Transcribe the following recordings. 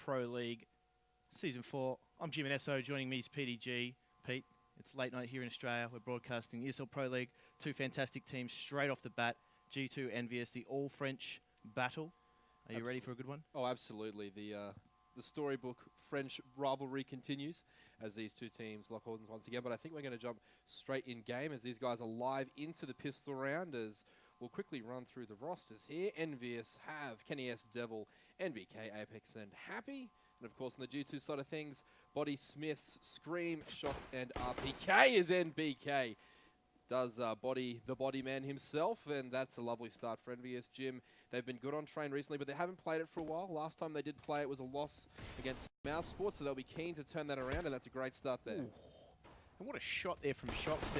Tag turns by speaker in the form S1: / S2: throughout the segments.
S1: Pro League Season 4. I'm Jim and SO, joining me is PDG. Pete, it's late night here in Australia. We're broadcasting the ESL Pro League. Two fantastic teams straight off the bat. G2, EnVyUs, the all-French battle. Are you ready for a good one?
S2: Oh, absolutely. The storybook French rivalry continues as these two teams lock horns once again. But I think we're going to jump straight in game as these guys are live into the pistol round, as we'll quickly run through the rosters here. EnVyUs have Kenny S, Devil, NBK, Apex, and Happy. And of course, on the G2 side of things, Body, Smiths, Scream, Shox, and RPK is NBK. Does Body the Body Man himself, and that's a lovely start for EnVyUs. Jim, they've been good on train recently, but they haven't played it for a while. Last time they did play it was a loss against Mouse Sports, so they'll be keen to turn that around, and that's a great start there.
S1: Ooh. And what a shot there from Shox to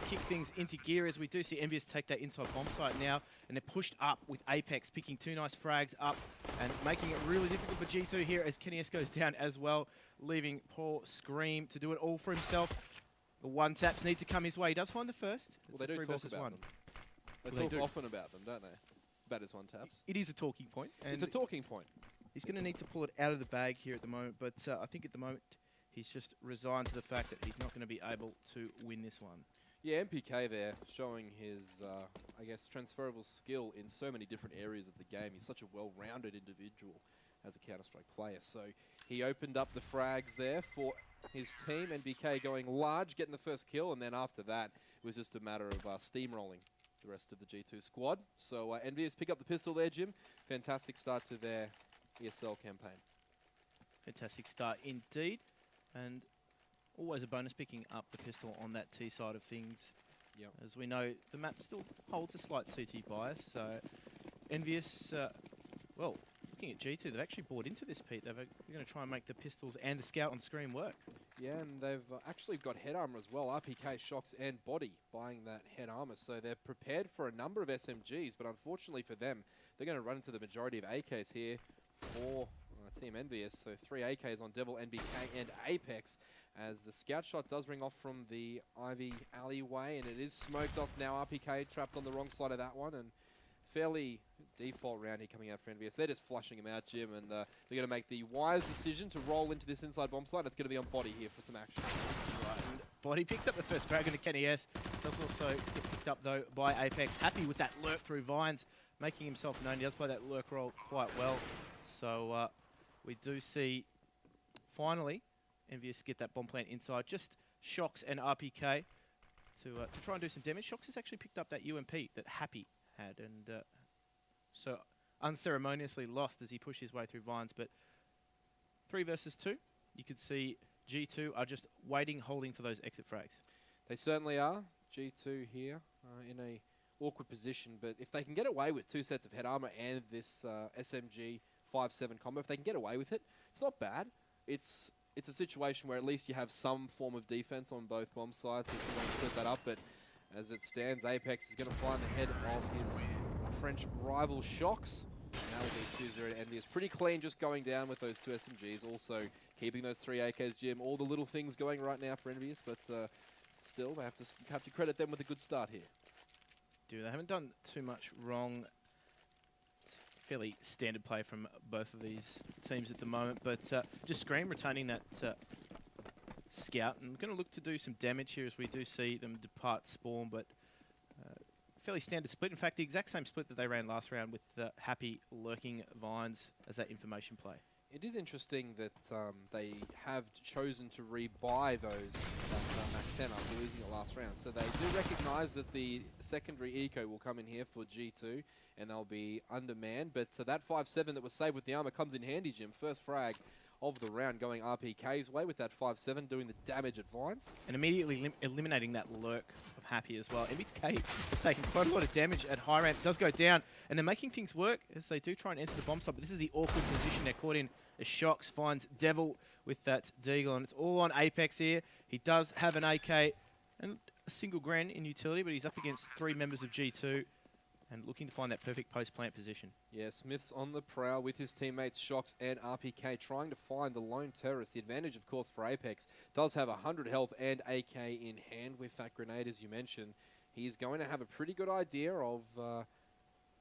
S1: kick things into gear, as we do see EnVyUs take that inside bomb site now, and they're pushed up with Apex, picking two nice frags up and making it really difficult for G2 here as Kenny S goes down as well, leaving poor Scream to do it all for himself. The one taps need to come his way. He does find the first.
S2: Well, they do talk about them. They talk often about them, don't they? About his one taps.
S1: It is a talking point. And
S2: it's a talking point.
S1: He's going to need to pull it out of the bag here at the moment, but I think at the moment he's just resigned to the fact that he's not going to be able to win this one.
S2: Yeah, MPK there showing his, I guess, transferable skill in so many different areas of the game. He's such a well-rounded individual as a Counter-Strike player. So he opened up the frags there for his team. NBK going large, getting the first kill, and then after that, it was just a matter of steamrolling the rest of the G2 squad. So EnVyUs pick up the pistol there, Jim. Fantastic start to their ESL campaign.
S1: Fantastic start indeed. And always a bonus picking up the pistol on that T side of things.
S2: Yep.
S1: As we know, the map still holds a slight CT bias. So EnVyUs, well, looking at G2, they've actually bought into this, Pete. They're going to try and make the pistols and the scout on Screen work.
S2: Yeah, and they've actually got head armor as well. RPK, Shox, and Body buying that head armor. So they're prepared for a number of SMGs, but unfortunately for them, they're going to run into the majority of AKs here for Team EnVyUs. So 3 AKs on Devil, NBK, and Apex, as the scout shot does ring off from the Ivy alleyway, and it is smoked off now. RPK trapped on the wrong side of that one, and fairly default round here coming out for EnVyUs. They're just flushing him out, Jim, and they're going to make the wise decision to roll into this inside bomb site. It's going to be on Body here for some action.
S1: Right. Body picks up the first frag into Kenny S. Does also get picked up, though, by Apex. Happy with that lurk through vines, making himself known. He does play that lurk role quite well. So we do see, finally, EnVyUs get that bomb plant inside. Just Shox and RPK to try and do some damage. Shox has actually picked up that UMP that Happy had, and so unceremoniously lost as he pushed his way through vines. But 3 versus 2, you could see G2 are just waiting, holding for those exit frags.
S2: They certainly are. G2 here in a awkward position, but if they can get away with 2 sets of head armor and this SMG 5-7 combo, if they can get away with it, it's not bad. It's a situation where at least you have some form of defense on both bomb sites if you want to split that up, but as it stands, Apex is going to find the head of his French rival Shox. Now will be 2-0 to EnVyUs. Pretty clean just going down with those 2 SMGs. Also keeping those 3 AKs, Jim. All the little things going right now for EnVyUs, but still, they have to credit them with a good start here.
S1: They haven't done too much wrong. It's fairly standard play from both of these teams at the moment, but just Scream retaining that scout, and going to look to do some damage here as we do see them depart spawn, but fairly standard split. In fact, the exact same split that they ran last round with Happy lurking vines as that information play. It
S2: is interesting that they have chosen to rebuy those Mac 10 after losing it last round. So they do recognise that the secondary eco will come in here for G2, and they'll be undermanned. But that 5-7 that was saved with the armor comes in handy, Jim. First frag of the round going RPK's way with that 5-7, doing the damage at vines.
S1: And immediately eliminating that lurk of Happy as well. NBK has taken quite a lot of damage at high ramp. It does go down, and they're making things work as they do try and enter the bomb site, but this is the awkward position they're caught in as Shox finds Devil with that Deagle, and it's all on Apex here. He does have an AK and a single Gren in utility, but he's up against 3 members of G2 and looking to find that perfect post-plant position.
S2: Yeah, Smith's on the prowl with his teammates Shox and RPK, trying to find the lone terrorist. The advantage, of course, for Apex does have 100 health and AK in hand with that grenade, as you mentioned. He's going to have a pretty good idea of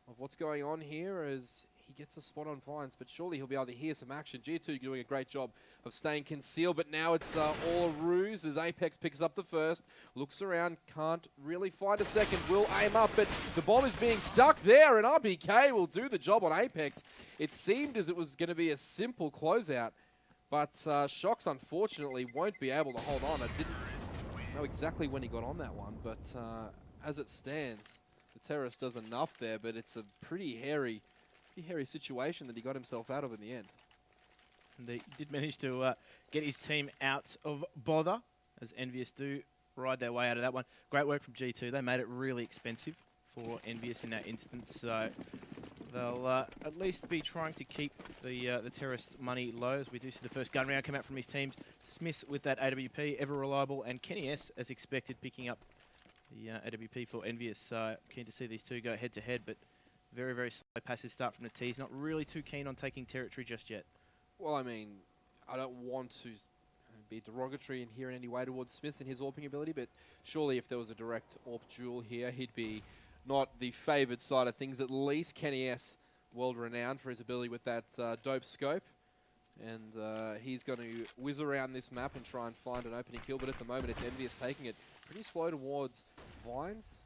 S2: of what's going on here as he gets a spot on Vines, but surely he'll be able to hear some action. G2 doing a great job of staying concealed, but now it's all a ruse as Apex picks up the first, looks around, can't really find a second, will aim up, but the bomb is being stuck there, and RBK will do the job on Apex. It seemed as it was going to be a simple closeout, but Shox unfortunately won't be able to hold on. I didn't know exactly when he got on that one, but as it stands, the Terrorist does enough there, but it's a pretty hairy situation that he got himself out of in the end.
S1: And they did manage to get his team out of bother, as EnVyUs do ride their way out of that one. Great work from G2. They made it really expensive for EnVyUs in that instance, so they'll at least be trying to keep the Terrorists' money low, as we do see the first gun round come out from his teams. Smith with that AWP, ever reliable, and Kenny S, as expected, picking up the AWP for EnVyUs. So keen to see these two go head-to-head, but very, very slow passive start from the T's. Not really too keen on taking territory just yet.
S2: Well, I mean, I don't want to be derogatory in here in any way towards Smiths and his AWPing ability, but surely if there was a direct AWP duel here, he'd be not the favoured side of things. At least Kenny S, world-renowned for his ability with that dope scope. And he's going to whiz around this map and try and find an opening kill, but at the moment it's EnVyUs taking it pretty slow towards Vines.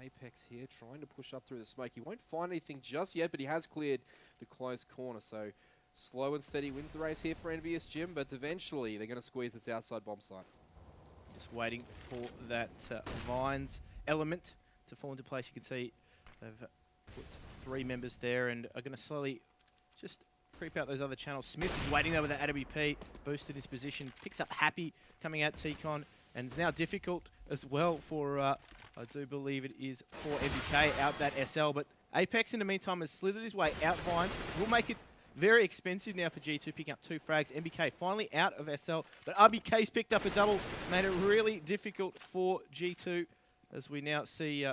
S2: Apex here trying to push up through the smoke. He won't find anything just yet, but he has cleared the close corner. So slow and steady wins the race here for EnVyUs, Jim, but eventually they're going to squeeze this outside bomb site.
S1: Just waiting for that Vines element to fall into place. You can see they've put 3 members there and are going to slowly just creep out those other channels. Smiths is waiting there with that AWP, boosted his position, picks up Happy coming out T-Con, and it's now difficult as well for, I do believe it is for MBK out that SL, but Apex in the meantime has slithered his way out Vines. Will make it very expensive now for G2, picking up 2 frags. MBK finally out of SL, but RBK's picked up a double, made it really difficult for G2, as we now see,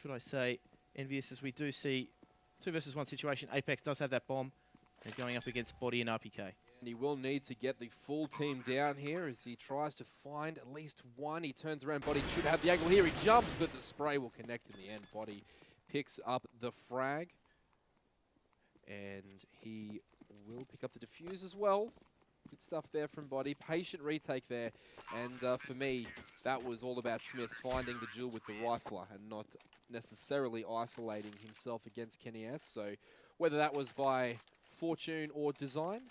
S1: should I say, EnVyUs, as we do see 2 versus 1 situation. Apex does have that bomb. He's going up against Body and RPK.
S2: And he will need to get the full team down here as he tries to find at least one. He turns around, Body should have the angle here. He jumps, but the spray will connect in the end. Body picks up the frag. And he will pick up the defuse as well. Good stuff there from Body. Patient retake there. And for me, that was all about Smith finding the duel with the rifler and not necessarily isolating himself against Kenny S. So whether that was by fortune or design,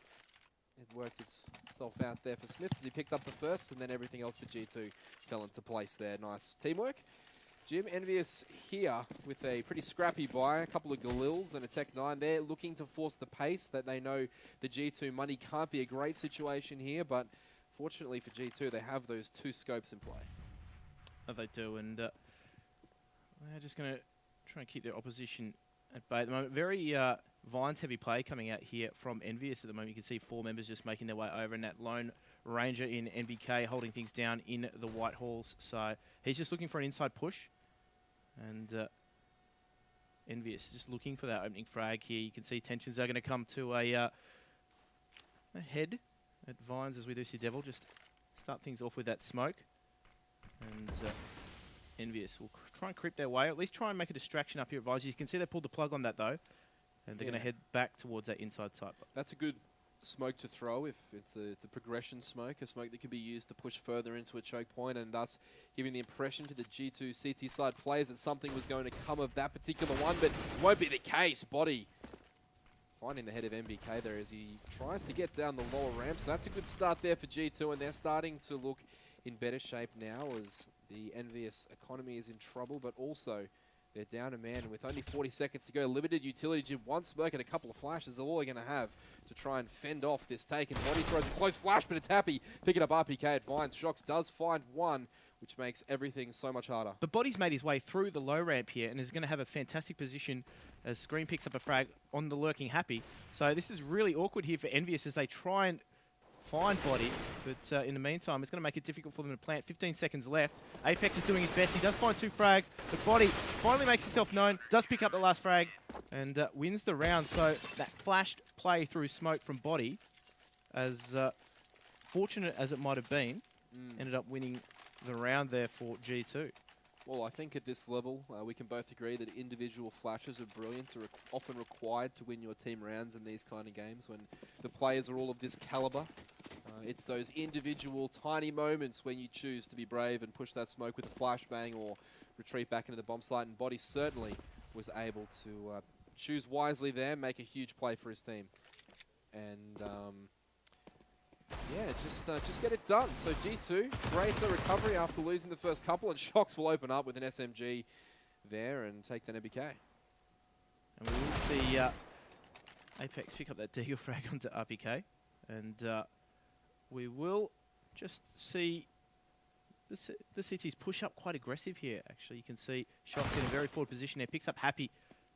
S2: it worked itself out there for Smith as he picked up the first, and then everything else for G2 fell into place there. Nice teamwork. Jim, EnVyUs here with a pretty scrappy buy, a couple of Galils and a Tech 9. They're looking to force the pace, that they know the G2 money can't be a great situation here, but fortunately for G2, they have those 2 scopes in play.
S1: Oh, they do, and they're just going to try and keep their opposition at bay at the moment. Very Vines-heavy play coming out here from EnVyUs at the moment. You can see 4 members just making their way over, and that lone Ranger in NBK holding things down in the White Halls. So he's just looking for an inside push. And EnVyUs just looking for that opening frag here. You can see tensions are going to come to a head at Vines, as we do see Devil just start things off with that smoke. And EnVyUs will try and creep their way, or at least try and make a distraction up here at Vines. You can see they pulled the plug on that though. And they're going to head back towards that inside site.
S2: That's a good smoke to throw if it's a progression smoke, a smoke that can be used to push further into a choke point, and thus giving the impression to the G2 CT side players that something was going to come of that particular one, but it won't be the case. Body finding the head of MBK there as he tries to get down the lower ramp, so that's a good start there for G2, and they're starting to look in better shape now as the EnVyUs economy is in trouble, but also they're down a man with only 40 seconds to go. Limited utility, Jim. 1 smoke and a couple of flashes are all they're going to have to try and fend off this take. And Body throws a close flash, but it's Happy picking up RPK at Vines. Shox does find 1, which makes everything so much harder.
S1: But Body's made his way through the low ramp here and is going to have a fantastic position as Screen picks up a frag on the lurking Happy. So this is really awkward here for EnVyUs as they try and find Body, but in the meantime, it's going to make it difficult for them to plant. 15 seconds left. Apex is doing his best. He does find 2 frags, but Body finally makes himself known, does pick up the last frag, and wins the round. So that flashed play through smoke from Body, as fortunate as it might have been, ended up winning the round there for G2.
S2: Well, I think at this level, we can both agree that individual flashes of brilliance are often required to win your team rounds in these kind of games when the players are all of this caliber. It's those individual tiny moments when you choose to be brave and push that smoke with a flashbang or retreat back into the bomb site, and Body certainly was able to choose wisely there, make a huge play for his team. And yeah, just get it done. So G2, greater recovery after losing the first couple, and Shox will open up with an SMG there and take down MBK.
S1: And we will see Apex pick up that Deagle frag onto RPK. And we will just see the CT's push up quite aggressive here, actually. You can see Shox in a very forward position there, picks up Happy,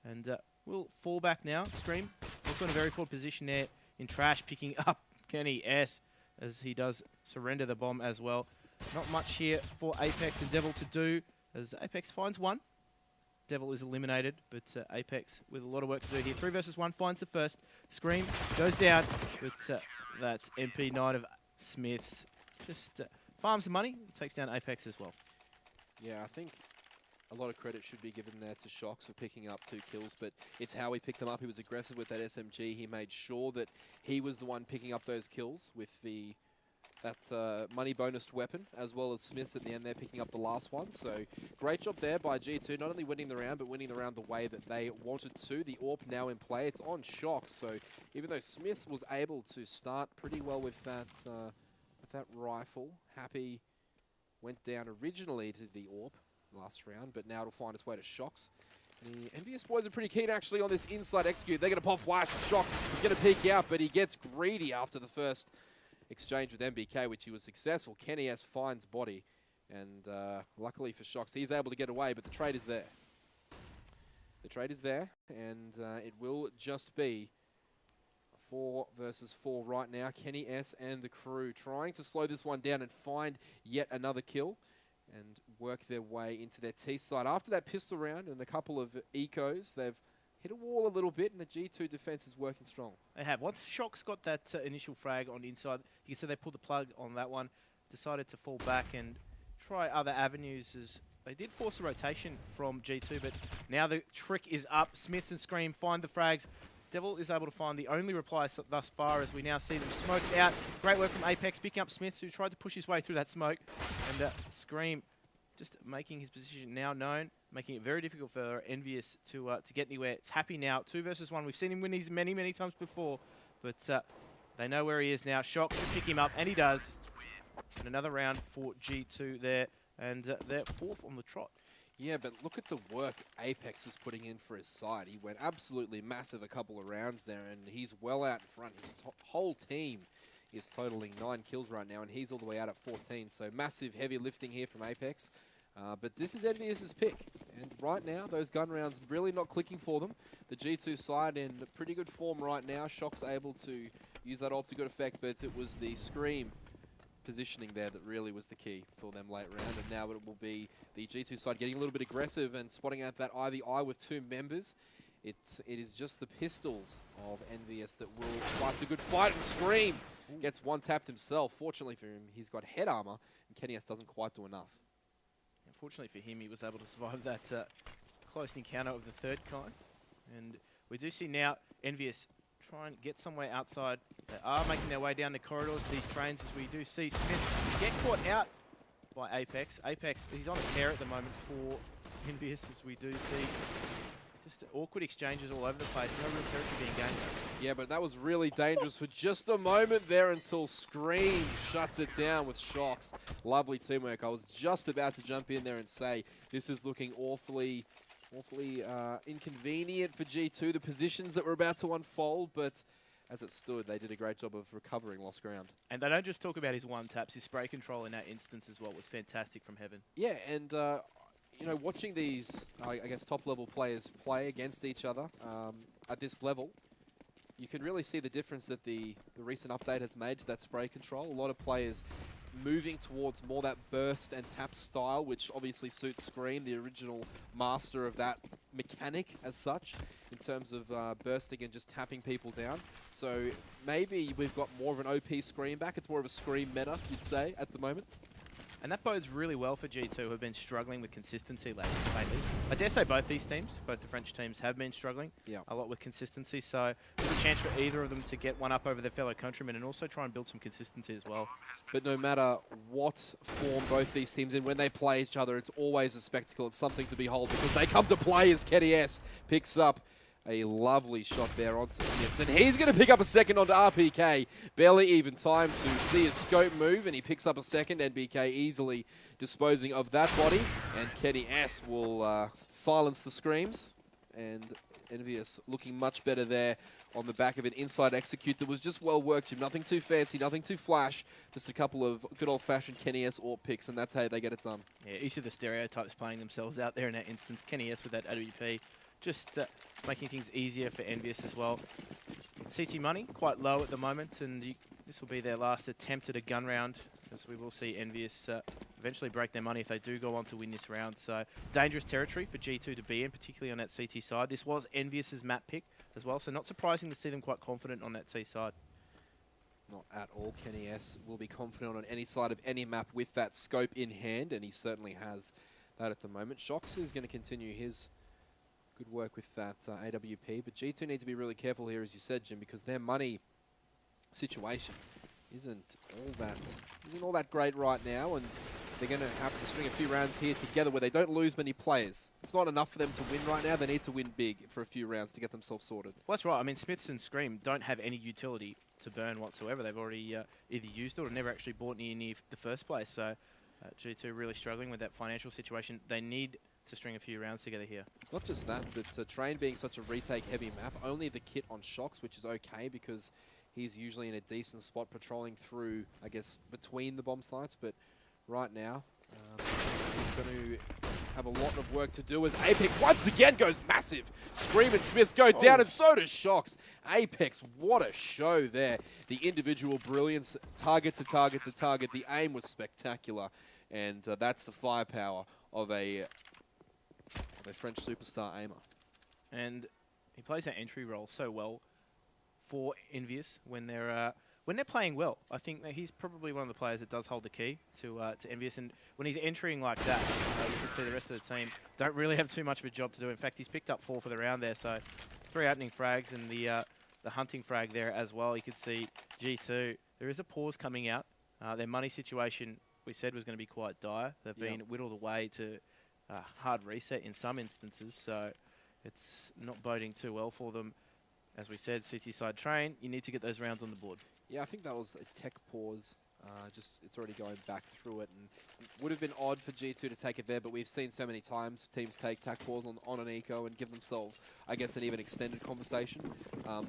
S1: and will fall back now. Scream also in a very forward position there in Trash, picking up Kenny S as he does surrender the bomb as well. Not much here for Apex and Devil to do as Apex finds one. Devil is eliminated, but Apex with a lot of work to do here. 3 versus 1 finds the first. Scream goes down, but that MP9 of Smiths just farms the money, takes down Apex as well.
S2: Yeah, I think a lot of credit should be given there to Shox for picking up 2 kills, but it's how he picked them up. He was aggressive with that SMG. He made sure that he was the one picking up those kills with that money bonus weapon, as well as Smiths at the end there picking up the last one. So great job there by G2, not only winning the round, but winning the round the way that they wanted to. The AWP now in play. It's on Shox, so even though Smiths was able to start pretty well with that rifle, Happy went down originally to the AWP last round, but now it'll find its way to Shox. The EnVyUs boys are pretty keen actually on this inside execute. They're going to pop flash. Shox is going to peek out, but he gets greedy after the first exchange with MBK, which he was successful. Kenny S finds Body, and luckily for Shox, he's able to get away, but the trade is there. The trade is there, and it will just be 4 versus 4 right now. Kenny S and the crew trying to slow this one down and find yet another kill and work their way into their T side. After that pistol round and a couple of ecos, they've hit a wall a little bit, and the G2 defense is working strong.
S1: They have. Once Shox got that initial frag on the inside, you can see they pulled the plug on that one, decided to fall back and try other avenues as they did force a rotation from G2, but now the trick is up. Smiths and Scream find the frags. Devil is able to find the only reply thus far as we now see them smoked out. Great work from Apex, picking up Smiths, who tried to push his way through that smoke. And Scream just making his position now known, making it very difficult for EnVyUs to get anywhere. It's Happy now, 2 versus 1. We've seen him win these many, many times before, but they know where he is now. Shox should pick him up, and he does. And another round for G2 there, and they're 4th on the trot.
S2: Yeah, but look at the work Apex is putting in for his side. He went absolutely massive a couple of rounds there, and he's well out in front. His whole team is totaling 9 kills right now, and he's all the way out at 14. So massive heavy lifting here from Apex. But this is EnVyUs' pick. And right now, those gun rounds really not clicking for them. The G2 side in pretty good form right now. Shox able to use that ult to good effect, but it was the Scream positioning there that really was the key for them late round, and now it will be the G2 side getting a little bit aggressive and spotting out that IVI with 2 members. It is just the pistols of EnVyUs that will fight the good fight, and Scream gets one tapped himself. Fortunately for him, he's got head armor, and Kenny S doesn't quite do enough.
S1: Unfortunately for him, he was able to survive that close encounter of the third kind, and we do see now EnVyUs try and get somewhere outside. They are making their way down the corridors of these trains as we do see Smith get caught out by Apex. Apex, he's on a tear at the moment for EnVyUs as we do see just awkward exchanges all over the place. No real territory being gained though.
S2: Yeah, but that was really dangerous for just a moment there until Scream shuts it down with Shox. Lovely teamwork. I was just about to jump in there and say this is looking awfully inconvenient for G2, the positions that were about to unfold, but as it stood, they did a great job of recovering lost ground.
S1: And they don't just talk about his one taps, his spray control in that instance as well was fantastic from Heaven.
S2: Yeah, and you know, watching these, I guess, top-level players play against each other at this level, you can really see the difference that the recent update has made to that spray control. A lot of players moving towards more that burst and tap style, which obviously suits Scream, the original master of that mechanic as such, in terms of bursting and just tapping people down. So maybe we've got more of an OP Scream back. It's more of a Scream meta, you'd say, at the moment.
S1: And that bodes really well for G2, who have been struggling with consistency lately. I dare say both these teams, both the French teams, have been struggling a lot with consistency. So there's a chance for either of them to get one up over their fellow countrymen and also try and build some consistency as well.
S2: But no matter what form both these teams in, when they play each other, it's always a spectacle. It's something to behold because they come to play as KennyS picks up a lovely shot there onto Smith. And he's going to pick up a second onto RPK. Barely even time to see his scope move, and he picks up a second. NBK easily disposing of that body. And KennyS will silence the screams. And EnVyUs looking much better there on the back of an inside execute that was just well worked. Nothing too fancy, nothing too flash. Just a couple of good old-fashioned KennyS AWP picks, and that's how they get it done.
S1: Yeah, each of the stereotypes playing themselves out there in that instance. KennyS with that AWP. Just making things easier for EnVyUs as well. CT money quite low at the moment, and this will be their last attempt at a gun round, as we will see EnVyUs eventually break their money if they do go on to win this round. So dangerous territory for G2 to be in, particularly on that CT side. This was EnVyUs' map pick as well, so not surprising to see them quite confident on that T side.
S2: Not at all. KennyS will be confident on any side of any map with that scope in hand, and he certainly has that at the moment. Shox is going to continue his good work with that AWP, but G2 need to be really careful here, as you said, Jim, because their money situation isn't all that great right now, and they're going to have to string a few rounds here together where they don't lose many players. It's not enough for them to win right now. They need to win big for a few rounds to get themselves sorted.
S1: Well, that's right. I mean, Smiths and Scream don't have any utility to burn whatsoever. They've already either used it or never actually bought any in the first place. So G2 really struggling with that financial situation. They need to string a few rounds together here.
S2: Not just that, but Train being such a retake-heavy map, only the kit on Shox, which is okay because he's usually in a decent spot patrolling through, I guess, between the bomb sites. But right now, he's going to have a lot of work to do as Apex once again goes massive. Scream and Smith go down, and so does Shox. Apex, what a show there. The individual brilliance, target to target to target. The aim was spectacular, and that's the firepower of a French superstar aimer.
S1: And he plays that entry role so well for EnVyUs when they're playing well. I think that he's probably one of the players that does hold the key to EnVyUs. And when he's entering like that, you can see the rest of the team don't really have too much of a job to do. In fact, he's picked up 4 for the round there. So 3 opening frags and the hunting frag there as well. You could see G2. There is a pause coming out. Their money situation, we said, was going to be quite dire. They've been whittled away to hard reset in some instances, so it's not boding too well for them. As we said, City side Train, you need to get those rounds on the board.
S2: Yeah, I think that was a tech pause. It's already going back through it, and it would have been odd for G2 to take it there, but we've seen so many times teams take tech pause on an eco and give themselves, I guess, an even extended conversation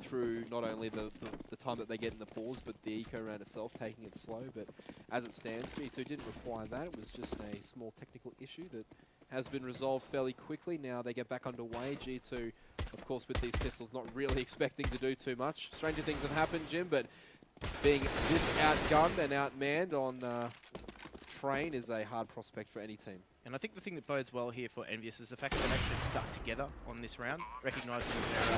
S2: through not only the time that they get in the pause, but the eco round itself, taking it slow. But as it stands, G2 didn't require that. It was just a small technical issue that has been resolved fairly quickly. Now they get back underway. G2, of course, with these pistols, not really expecting to do too much. Stranger things have happened, Jim, but being this outgunned and outmanned on Train is a hard prospect for any team. And
S1: I think the thing that bodes well here for EnVyUs is the fact that they've actually stuck together on this round, recognising that they're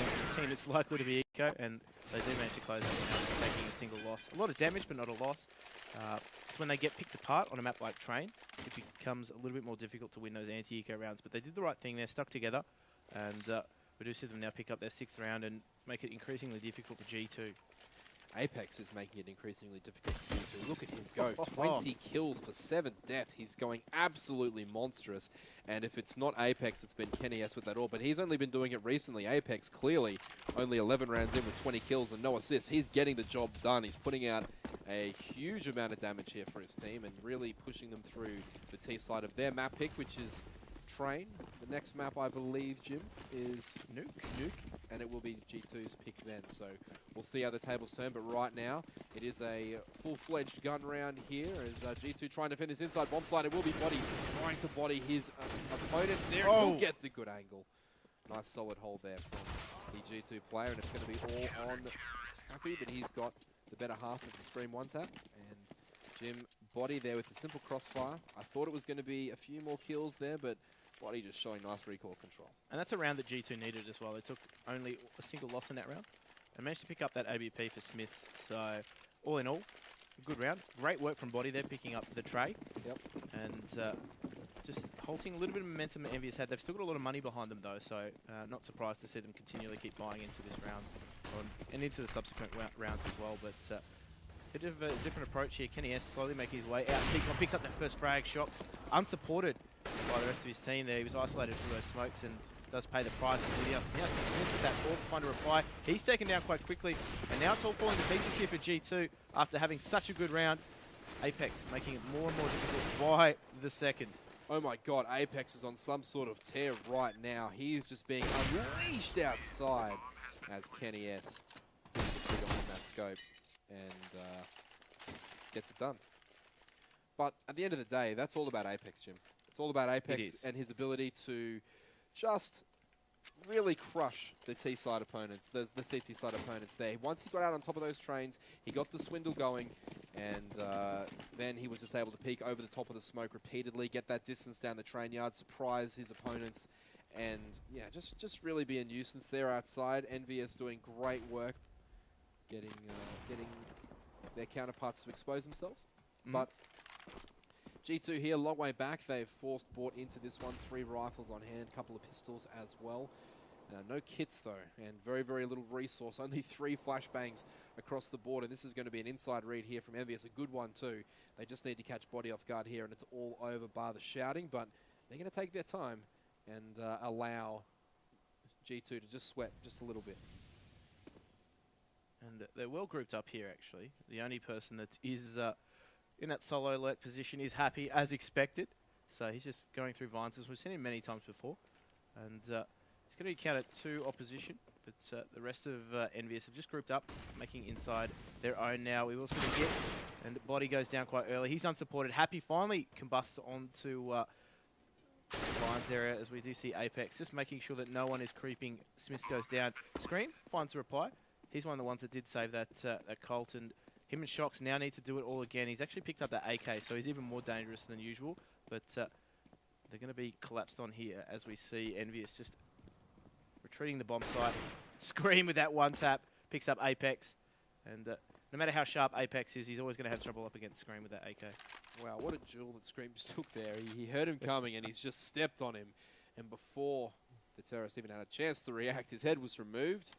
S1: against a team that's likely to be eco, and they do manage to close out the round, taking a single loss. A lot of damage, but not a loss. When they get picked apart on a map like Train, it becomes a little bit more difficult to win those anti-eco rounds. But they did the right thing there, stuck together, and we do see them now pick up their 6th round and make it increasingly difficult for G2.
S2: Apex is making it increasingly difficult for G2. Look at him go. 20 kills for 7 deaths. He's going absolutely monstrous. And if it's not Apex, it's been KennyS with that all. But he's only been doing it recently. Apex clearly only 11 rounds in with 20 kills and no assists. He's getting the job done. He's putting out a huge amount of damage here for his team and really pushing them through the T side of their map pick, which is Train. The next map, I believe, Jim, is Nuke, and it will be G2's pick then. So we'll see how the tables turn, but right now it is a full-fledged gun round here as G2 trying to defend this inside bomb site. It will be Body trying to body his opponents there. And he'll get the good angle. Nice solid hold there from the G2 player, and it's going to be all on Happy, but he's got the better half of the Scream one tap. And Jim, Body there with the simple crossfire. I thought it was going to be a few more kills there, but Body just showing nice recoil control. And
S1: that's a round that G2 needed as well. They took only a single loss in that round and managed to pick up that ABP for Smiths. So all in all, good round. Great work from Body there, picking up the tray.
S2: Yep.
S1: And just halting a little bit of momentum that EnVyUs had. They've still got a lot of money behind them, though, so not surprised to see them continually keep buying into this round and into the subsequent rounds as well. But bit of a different approach here. Kenny S slowly making his way out. T-Con picks up that first frag. Shocks unsupported by the rest of his team there. He was isolated through those smokes and does pay the price. Now see Smith with that ball to find a reply. He's taken down quite quickly, and now it's all falling to pieces here for G2 after having such a good round. Apex making it more and more difficult by the second.
S2: Oh my god, Apex is on some sort of tear right now. He is just being unleashed outside as Kenny S pulls the trigger on that scope and gets it done. But at the end of the day, that's all about Apex, Jim. It's all about Apex and his ability to just really crush the T-side opponents, the CT side opponents there. Once he got out on top of those trains, he got the swindle going, and then he was just able to peek over the top of the smoke repeatedly, get that distance down the train yard, surprise his opponents, and yeah, just really be a nuisance there outside. EnVyUs doing great work, getting their counterparts to expose themselves. But G2 here, long way back. They've bought into this one. 3 rifles on hand, couple of pistols as well. No kits though, and very, very little resource. Only 3 flashbangs across the board, and this is going to be an inside read here from EnVyUs, a good one too. They just need to catch Body off guard here, and it's all over bar the shouting, but they're going to take their time and allow G2 to just sweat just a little bit.
S1: And they're well grouped up here, actually. The only person that is in that solo lurk position is Happy, as expected. So he's just going through vines, as we've seen him many times before. And he's going to be counted 2 opposition, but the rest of EnVyUs have just grouped up, making inside their own now. We will see the hit, and Body goes down quite early. He's unsupported. Happy finally combusts onto the vines area, as we do see Apex, just making sure that no one is creeping. Smith goes down. Scream finds a reply. He's one of the ones that did save that Colt, and him and Shocks now need to do it all again. He's actually picked up that AK, so he's even more dangerous than usual. But they're going to be collapsed on here as we see EnVyUs just retreating the bomb site. Scream with that one tap, picks up Apex. And no matter how sharp Apex is, he's always going to have trouble up against Scream with that AK.
S2: Wow, what a jewel that Scream just took there. He heard him coming and he's just stepped on him. And before the terrorist even had a chance to react, his head was removed.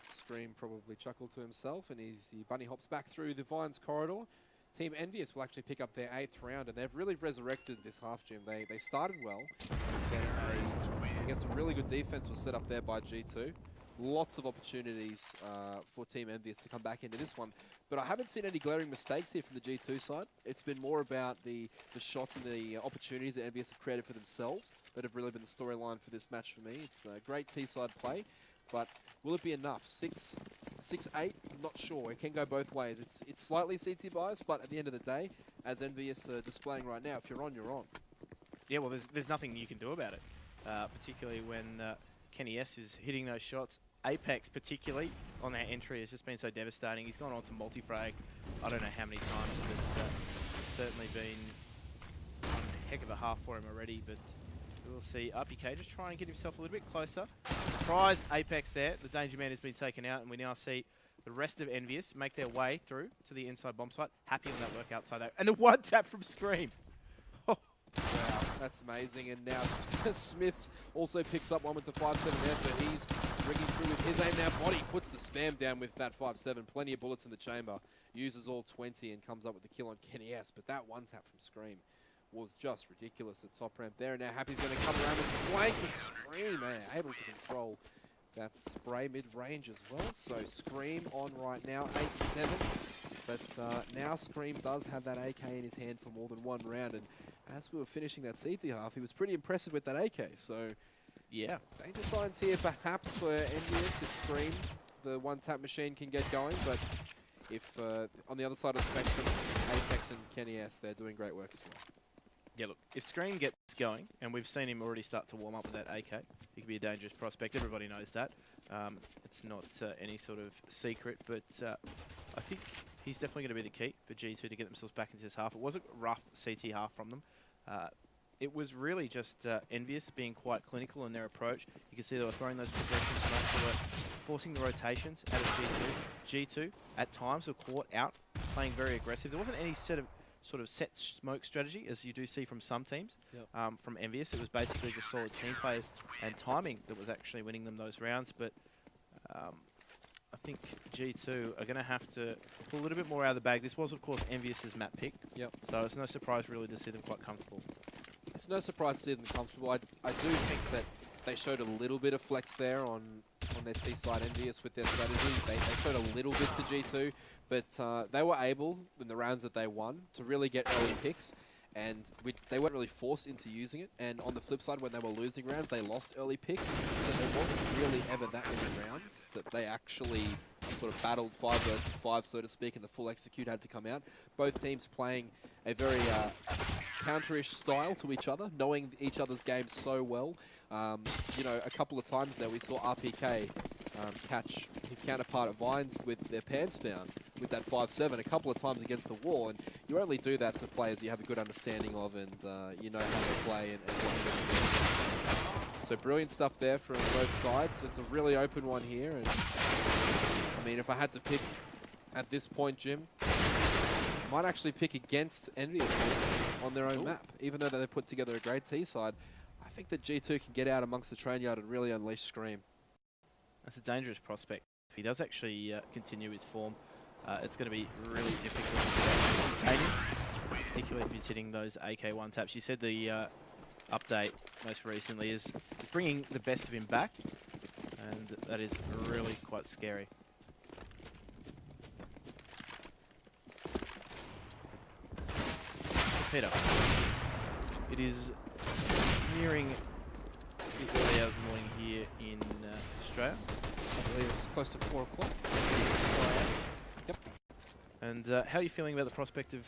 S2: Scream probably chuckled to himself, and he bunny hops back through the Vines corridor. Team EnVyUs will actually pick up their 8th round, and they've really resurrected this half, Jim. They started well. I guess a really good defense was set up there by G2. Lots of opportunities for Team EnVyUs to come back into this one. But I haven't seen any glaring mistakes here from the G2 side. It's been more about the shots and the opportunities that EnVyUs have created for themselves that have really been the storyline for this match for me. It's a great T-side play. But will it be enough? 6-8? I'm not sure. It can go both ways. It's slightly CT biased, but at the end of the day, as EnVyUs are displaying right now, if you're on, you're on.
S1: Yeah, well, there's nothing you can do about it, particularly when Kenny S is hitting those shots. Apex, particularly, on that entry has just been so devastating. He's gone on to multi-frag I don't know how many times, but it's certainly been one heck of a half for him already, but we'll see RPK just trying to get himself a little bit closer. Surprise Apex there. The danger man has been taken out, and we now see the rest of EnVyUs make their way through to the inside bomb site. Happy on that work outside though. And the one tap from Scream.
S2: Wow, that's amazing. And now Smiths also picks up one with the 5-7 there, so he's rigging through with his aim now. Body puts the spam down with that 5-7. Plenty of bullets in the chamber. Uses all 20 and comes up with the kill on Kenny S. But that one tap from Scream was just ridiculous at top ramp there. And now Happy's going to come around with the flank, but Scream, man, able to control that spray mid-range as well. So Scream on right now, 8-7. But now Scream does have that AK in his hand for more than one round. And as we were finishing that CT half, he was pretty impressive with that AK. So
S1: yeah,
S2: danger signs here perhaps for EnVyUs if Scream, the one-tap machine, can get going. But if on the other side of the spectrum, Apex and Kenny S, they're doing great work as well.
S1: Yeah, look, if Scream gets going, and we've seen him already start to warm up with that AK, he could be a dangerous prospect. Everybody knows that. It's not any sort of secret, but I think he's definitely going to be the key for G2 to get themselves back into this half. It was a rough CT half from them. It was really just EnVyUs being quite clinical in their approach. You can see they were throwing those progressions, they were forcing the rotations out of G2. G2, at times, were caught out playing very aggressive. There wasn't any sort of set smoke strategy, as you do see from some teams.
S2: Yep.
S1: From EnVyUs, it was basically just solid team plays and timing that was actually winning them those rounds. But I think G2 are going to have to pull a little bit more out of the bag. This was, of course, EnVyUs' map pick.
S2: Yep.
S1: So it's no surprise, really, to see them quite comfortable.
S2: It's no surprise to see them comfortable. I do think that they showed a little bit of flex there on their T-side EnVyUs with their strategy. They showed a little bit to G2, but they were able, in the rounds that they won, to really get early picks. And they weren't really forced into using it. And on the flip side, when they were losing rounds, they lost early picks. So there wasn't really ever that many rounds that they actually sort of battled 5 versus 5, so to speak, and the full execute had to come out. Both teams playing a very counterish style to each other, knowing each other's games so well. You know, a couple of times there we saw RPK catch his counterpart at Vines with their pants down with that 5-7 a couple of times against the wall, and you only do that to players you have a good understanding of and you know how they play and what they're doing. So brilliant stuff there from both sides. It's a really open one here, and I mean, if I had to pick at this point, Jim, I might actually pick against EnVyUs on their own map, even though they put together a great T-side. I think that G2 can get out amongst the train yard and really unleash Scream. That's
S1: a dangerous prospect. If he does actually continue his form, it's going to be really difficult to contain him, particularly if he's hitting those AK1 taps. You said the update most recently is bringing the best of him back, and that is really quite scary. Peter, it is nearing the early hours of the morning here in Australia.
S2: I believe it's close to 4 o'clock. Yep.
S1: And how are you feeling about the prospect of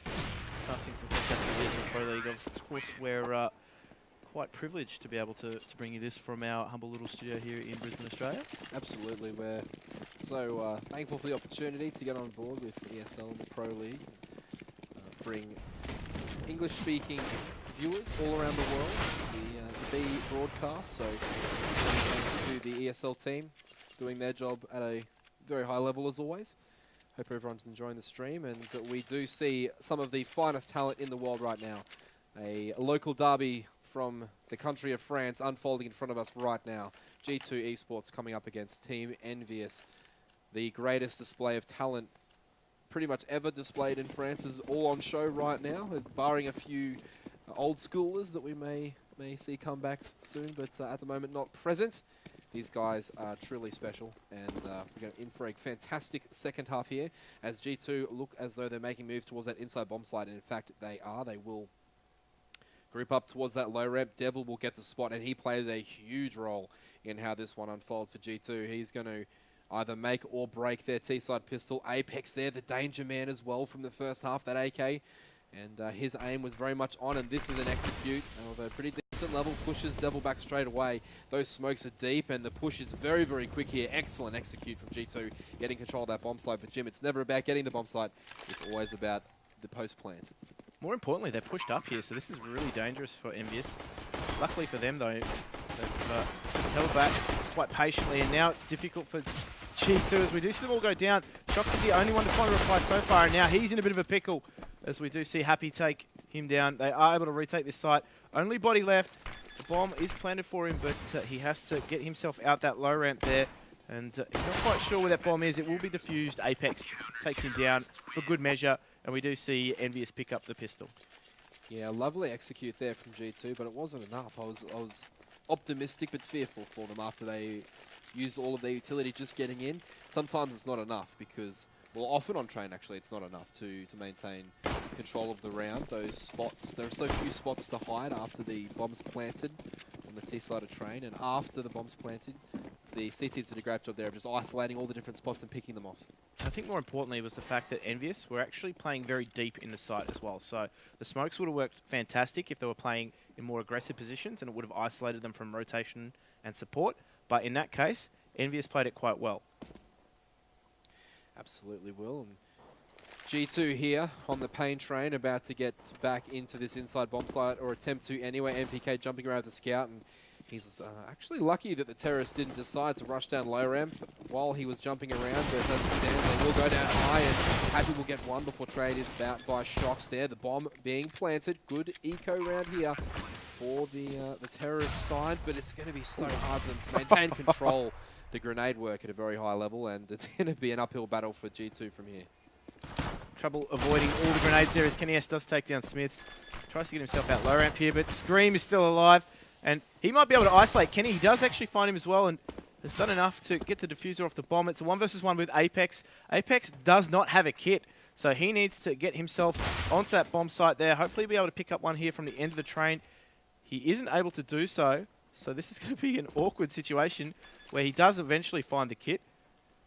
S1: casting some fantastic years in the Pro League? Of course, we're quite privileged to be able to bring you this from our humble little studio here in Brisbane, Australia.
S2: Absolutely. We're so thankful for the opportunity to get on board with ESL and the Pro League. Bring English-speaking viewers all around the world, the B broadcast. So thanks to the ESL team doing their job at a very high level as always. Hope everyone's enjoying the stream, and that we do see some of the finest talent in the world right now. A local derby from the country of France unfolding in front of us right now. G2 Esports coming up against Team EnVyUs. The greatest display of talent pretty much ever displayed in France is all on show right now, barring a few old schoolers that we may see come back soon, but at the moment not present. These guys are truly special, and we're going in for a fantastic second half here as G2 look as though they're making moves towards that inside bomb slide, and in fact they are. They will group up towards that low ramp. Devil will get the spot, and he plays a huge role in how this one unfolds for G2. He's going to either make or break their T-side pistol. Apex there, the danger man as well from the first half, that AK. And his aim was very much on, and this is an execute. Although pretty decent level, pushes Devil back straight away. Those smokes are deep, and the push is very, very quick here. Excellent execute from G2, getting control of that bomb slide. But Jim, it's never about getting the bomb slide. It's always about the post plant.
S1: More importantly, they're pushed up here, so this is really dangerous for EnVyUs. Luckily for them, though, they've just held back quite patiently, and now it's difficult for G2 as we do see them all go down. Shox is the only one to find a reply so far, and now he's in a bit of a pickle as we do see Happy take him down. They are able to retake this site. Only body left. The bomb is planted for him, but he has to get himself out that low ramp there, and he's not quite sure where that bomb is. It will be defused. Apex takes him down for good measure, and we do see EnVyUs pick up the pistol.
S2: Yeah, lovely execute there from G2, but it wasn't enough. I was optimistic but fearful for them after they used all of their utility just getting in. Sometimes it's not enough because, well, often on train actually it's not enough to maintain control of the round. Those spots, there are so few spots to hide after the bomb's planted on the T-side of train, and after the bomb's planted, the CTs did a great job there of just isolating all the different spots and picking them off.
S1: I think more importantly was the fact that EnVyUs were actually playing very deep in the site as well. So the smokes would have worked fantastic if they were playing in more aggressive positions, and it would have isolated them from rotation and support. But in that case, EnVyUs played it quite well.
S2: Absolutely will. And G2 here on the pain train, about to get back into this inside bomb slide, or attempt to anyway. MPK jumping around the scout, and he's actually lucky that the terrorist didn't decide to rush down low ramp. while he was jumping around, but understand they will go down high, and Happy will get one before traded out by Shocks there. The bomb being planted. Good eco round here for the terrorist side, but it's going to be so hard for them to maintain control. The grenade work at a very high level, and it's going to be an uphill battle for G2 from here.
S1: Trouble avoiding all the grenades there as kennyS does take down Smiths. Tries to get himself out low ramp here, but Scream is still alive, and he might be able to isolate Kenny. He does actually find him as well, and has done enough to get the diffuser off the bomb. It's a 1 versus 1 with Apex. Apex does not have a kit, so he needs to get himself onto that bomb site there. Hopefully be able to pick up one here from the end of the train. He isn't able to do so, so this is going to be an awkward situation where he does eventually find the kit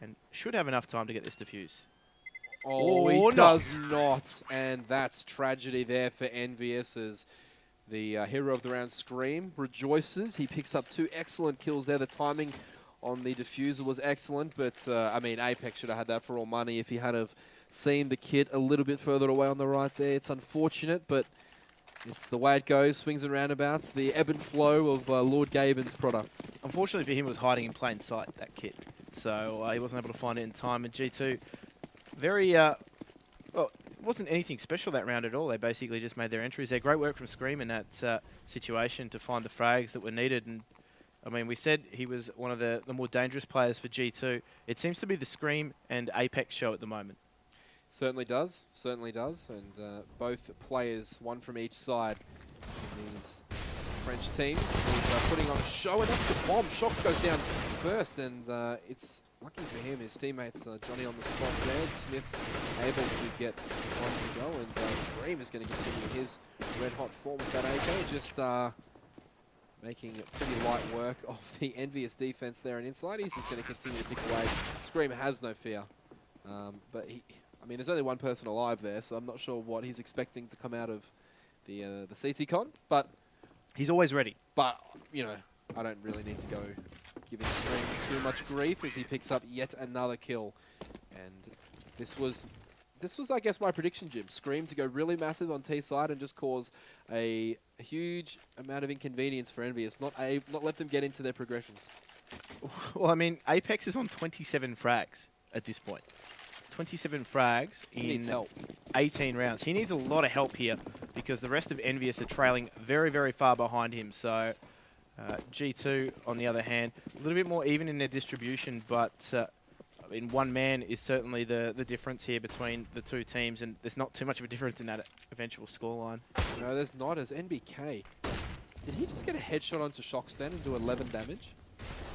S1: and should have enough time to get this defuse.
S2: Oh, he does not, and that's tragedy there for EnVyUs as the hero of the round, Scream, rejoices. He picks up 2 excellent kills there. The timing on the diffuser was excellent, but I mean, Apex should have had that for all money if he had have seen the kit a little bit further away on the right there. It's unfortunate, but it's the way it goes, swings and roundabouts, the ebb and flow of Lord Gaben's product.
S1: Unfortunately for him, it was hiding in plain sight, that kit. So he wasn't able to find it in time. And G2, very, well, it wasn't anything special that round at all. They basically just made their entries there. Great work from Scream in that situation to find the frags that were needed. And I mean, we said he was one of the more dangerous players for G2. It seems to be the Scream and Apex show at the moment.
S2: Certainly does, certainly does. And both players, one from each side in these French teams, putting on a show, and that's the bomb. Shocks goes down first, and it's lucky for him, his teammates, Johnny on the spot there. Smith's able to get one to go, and Scream is going to continue his red-hot form with that AK, just making pretty light work of the EnVyUs defense there and inside. He's just going to continue to pick away. Scream has no fear, but I mean, there's only one person alive there, so I'm not sure what he's expecting to come out of the CT con, but
S1: he's always ready.
S2: But, you know, I don't really need to go giving Scream too much grief as he picks up yet another kill. And this was, I guess, my prediction, Jim. Scream to go really massive on T side and just cause a huge amount of inconvenience for EnVyUs, not let them get into their progressions.
S1: Well, I mean, Apex is on 27 frags at this point. 27 frags in 18 rounds. He needs a lot of help here because the rest of EnVyUs are trailing very, very far behind him. So G2, on the other hand, a little bit more even in their distribution, but I mean, one man is certainly the difference here between the two teams, and there's not too much of a difference in that eventual scoreline.
S2: No, there's not, as NBK. Did he just get a headshot onto Shocks then and do 11 damage?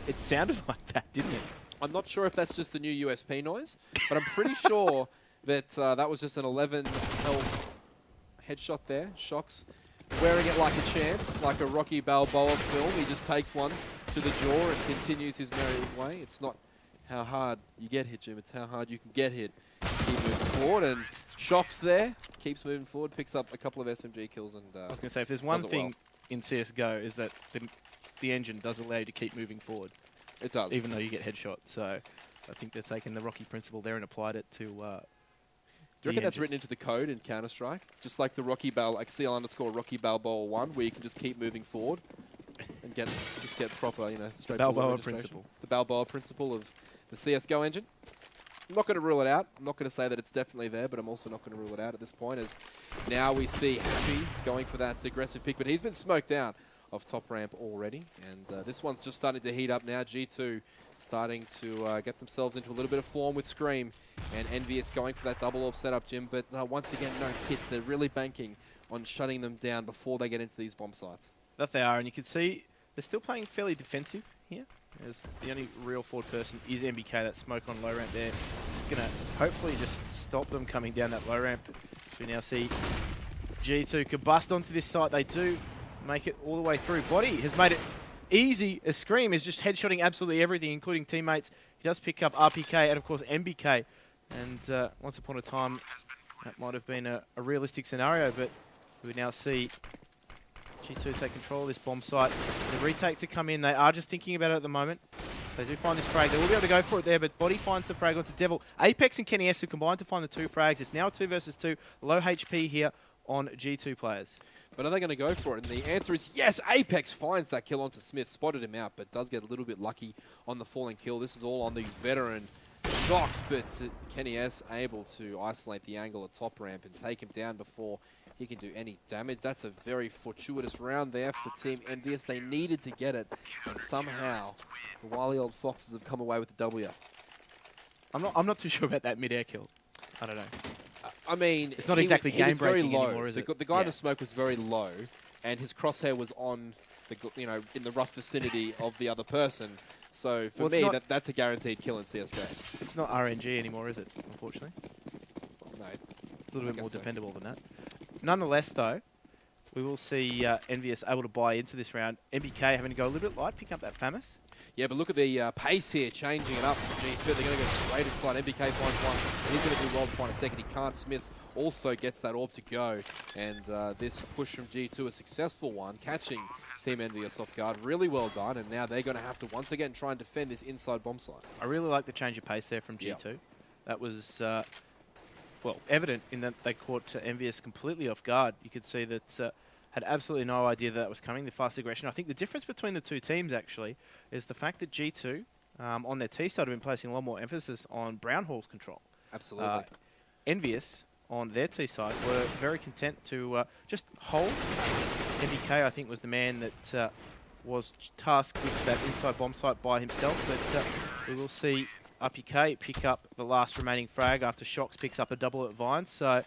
S1: It sounded like that, didn't it?
S2: I'm not sure if that's just the new USP noise, but I'm pretty sure that that was just an 11 health headshot there. Shocks wearing it like a champ, like a Rocky Balboa film. He just takes one to the jaw and continues his merry way. It's not how hard you get hit, Jim. It's how hard you can get hit. Keep moving forward, and Shocks there keeps moving forward, picks up a couple of SMG kills, and
S1: I was going to say, if there's one thing in CSGO is that the engine does allow you to keep moving forward.
S2: It does.
S1: Even though you get headshot. So I think they've taken the Rocky principle there and applied it to
S2: Do you reckon that's written into the code in Counter-Strike? Just like the like CL_Rocky Balboa 1, where you can just keep moving forward and just get proper, you know, straight
S1: Balboa principle.
S2: The Balboa principle of the CSGO engine. I'm not going to rule it out. I'm not going to say that it's definitely there, but I'm also not going to rule it out at this point, as now we see Happy going for that aggressive pick, but he's been smoked down off top ramp already, and this one's just starting to heat up now. G2 starting to get themselves into a little bit of form with Scream, and EnVyUs going for that double AWP setup, Jim, but once again, no kits. They're really banking on shutting them down before they get into these bomb sites.
S1: That they are, and you can see they're still playing fairly defensive here, as the only real forward person is NBK. That smoke on low ramp there. It's going to hopefully just stop them coming down that low ramp. We now see G2 combust onto this site. They do make it all the way through. Body has made it easy as Scream is just headshotting absolutely everything, including teammates. He does pick up RPK and, of course, MBK. And once upon a time, that might have been a realistic scenario, but we now see G2 take control of this bomb site. The retake to come in. They are just thinking about it at the moment. If they do find this frag, they will be able to go for it there, but Body finds the frag onto Devil. Apex and kennyS who combined to find the 2 frags. It's now 2 versus 2. Low HP here on G2 players.
S2: But are they going to go for it? And the answer is yes. Apex finds that kill onto Smith, spotted him out, but does get a little bit lucky on the falling kill. This is all on the veteran Shocks, but Kenny S able to isolate the angle at top ramp and take him down before he can do any damage. That's a very fortuitous round there for Team EnVyUs. They needed to get it, and somehow the wily old Foxes have come away with the W.
S1: I'm not too sure about that mid-air kill. I don't know.
S2: I mean,
S1: it's not exactly game-breaking anymore, is
S2: it?
S1: The
S2: guy in the smoke was very low, and his crosshair was on the in the rough vicinity of the other person. So for me, that's a guaranteed kill in CS:GO.
S1: It's not RNG anymore, is it? Unfortunately,
S2: no.
S1: A little bit more dependable than that. Nonetheless, though, we will see EnVyUs able to buy into this round. MBK having to go a little bit light, pick up that Famous.
S2: Yeah, but look at the pace here, changing it up for G2. They're going to go straight inside. MBK finds one. He's going to do well to find a second. He can't. Smith also gets that orb to go. And this push from G2, a successful one, catching Team EnVyUs off guard. Really well done. And now they're going to have to once again try and defend this inside bomb site.
S1: I really like the change of pace there from G2. Yep. That was, well, evident in that they caught EnVyUs completely off guard. You could see that... had absolutely no idea that was coming, the fast aggression. I think the difference between the two teams, actually, is the fact that G2, on their T side, have been placing a lot more emphasis on Brownhall's control.
S2: Absolutely.
S1: EnVyUs, on their T side, were very content to just hold. MBK, I think, was the man that was tasked with that inside bomb site by himself, but we will see UpUK pick up the last remaining frag after Shocks picks up a double at Vines. So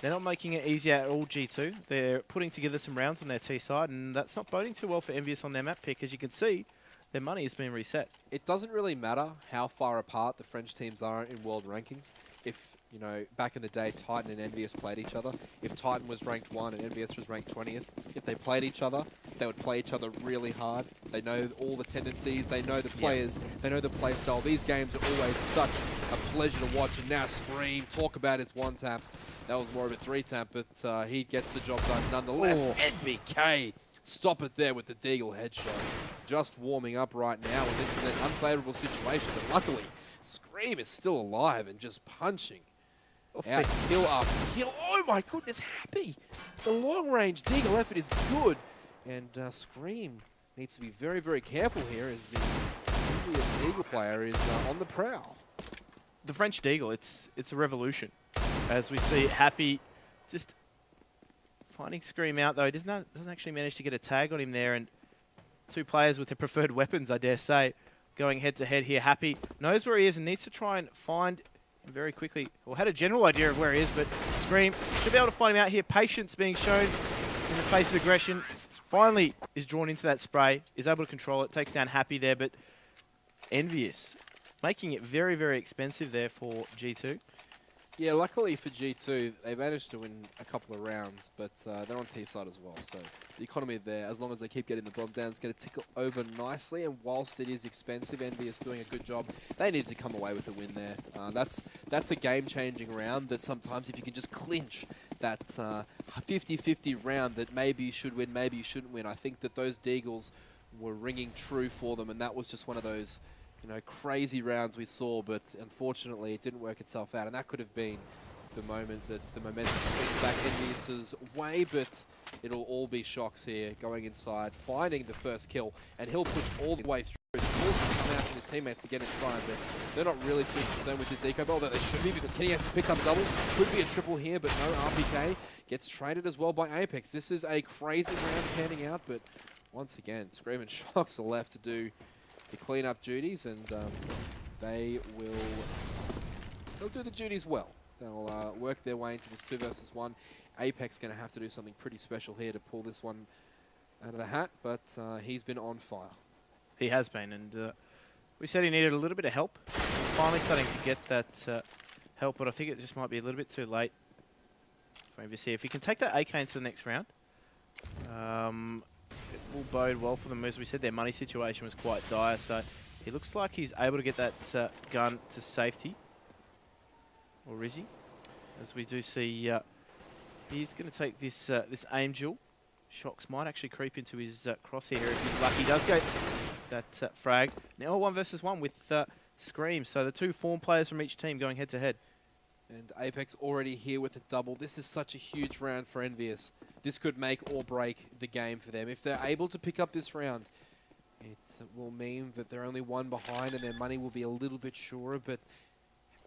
S1: they're not making it easy at all, G2. They're putting together some rounds on their T side, and that's not boding too well for EnVyUs on their map pick. As you can see, their money has been reset. It
S2: doesn't really matter how far apart the French teams are in world rankings. If, you know, back in the day, Titan and EnVyUs played each other. If Titan was ranked 1 and EnVyUs was ranked 20th, if they played each other, they would play each other really hard. They know all the tendencies. They know the players. Yeah. They know the play style. These games are always such a pleasure to watch. And now Scream, talk about his one-taps. That was more of a 3-tap, but he gets the job done nonetheless. NBK, stop it there with the Deagle headshot. Just warming up right now, and this is an unfavorable situation. But luckily, Scream is still alive and just punching. Out kill after kill. Oh my goodness, Happy! The long-range Deagle effort is good. And Scream needs to be very, very careful here as the EnVyUs Deagle player is on the prowl.
S1: The French Deagle, it's a revolution. As we see Happy just finding Scream out, though. He doesn't actually manage to get a tag on him there. And two players with their preferred weapons, I dare say, going head-to-head here. Happy knows where he is and needs to try and find him very quickly. Well, had a general idea of where he is, but Scream should be able to find him out here. Patience being shown in the face of aggression. Finally is drawn into that spray, is able to control it, takes down Happy there, but EnVyUs making it very, very expensive there for G2.
S2: Yeah, luckily for G2, they managed to win a couple of rounds, but they're on T side as well. So the economy there, as long as they keep getting the bomb down, is going to tickle over nicely. And whilst it is expensive, EnVyUs doing a good job. They needed to come away with a win there. That's a game-changing round that sometimes if you can just clinch that 50-50 round that maybe you should win, maybe you shouldn't win. I think that those Deagles were ringing true for them, and that was just one of those, you know, crazy rounds we saw, but unfortunately it didn't work itself out, and that could have been the moment that the momentum swings back EnVyUs' way, but it'll all be Shocks here, going inside, finding the first kill, and he'll push all the way through. The calls should come out from his teammates to get inside, but they're not really too concerned with this eco ball, though they should be, because Kenny has to pick up a double. Could be a triple here, but no, RPK gets traded as well by Apex. This is a crazy round panning out, but once again, Scream and Shocks are left to do the clean-up duties, and they'll do the duties well. They'll work their way into this 2 versus 1. Apex going to have to do something pretty special here to pull this one out of the hat, but he's been on fire. He has been, and we said he needed a little bit of help. He's finally starting to get that help, but I think it just might be a little bit too late for him to see. If he can take that AK into the next round, it will bode well for them. As we said, their money situation was quite dire, so he looks like he's able to get that gun to safety. Or is he? As we do see, he's going to take this this aim duel. Shocks might actually creep into his crosshair if he's lucky. He does go that frag. Now 1 versus 1 with Scream. So the two form players from each team going head to head. And Apex already here with a double. This is such a huge round for EnVyUs. This could make or break the game for them. If they're able to pick up this round, it will mean that they're only one behind and their money will be a little bit surer. But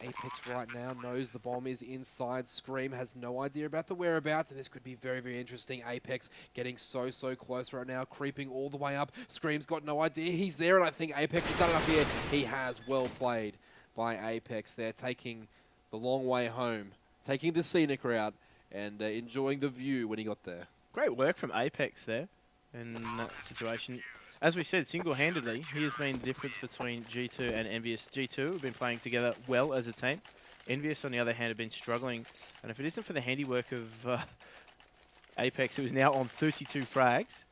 S2: Apex right now knows the bomb is inside. Scream has no idea about the whereabouts, and this could be very, very interesting. Apex getting so close right now, creeping all the way up. Scream's got no idea he's there, and I think Apex has done enough here. He has. Well played by Apex there, taking the long way home, taking the scenic route, and enjoying the view when he got there.
S1: Great work from Apex there in that situation. As we said, single-handedly, he has been the difference between G2 and EnVyUs. G2 have been playing together well as a team. EnVyUs, on the other hand, have been struggling. And if it isn't for the handiwork of Apex, who is now on 32 frags,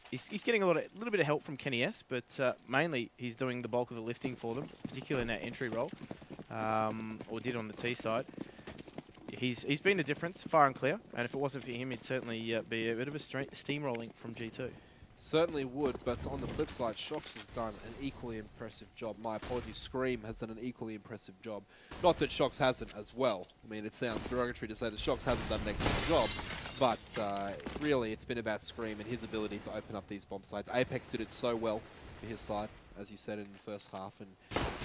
S1: he's getting a little bit of help from Kenny S, but mainly he's doing the bulk of the lifting for them, particularly in that entry role, or did on the T side. He's been the difference, far and clear, and if it wasn't for him, it'd certainly be a bit of a steamrolling from G2.
S2: Certainly would, but on the flip side, Shox has done an equally impressive job. My apologies, Scream has done an equally impressive job. Not that Shox hasn't as well. I mean, it sounds derogatory to say that Shox hasn't done an excellent job, but really it's been about Scream and his ability to open up these bomb sites. Apex did it so well for his side, as you said in the first half, and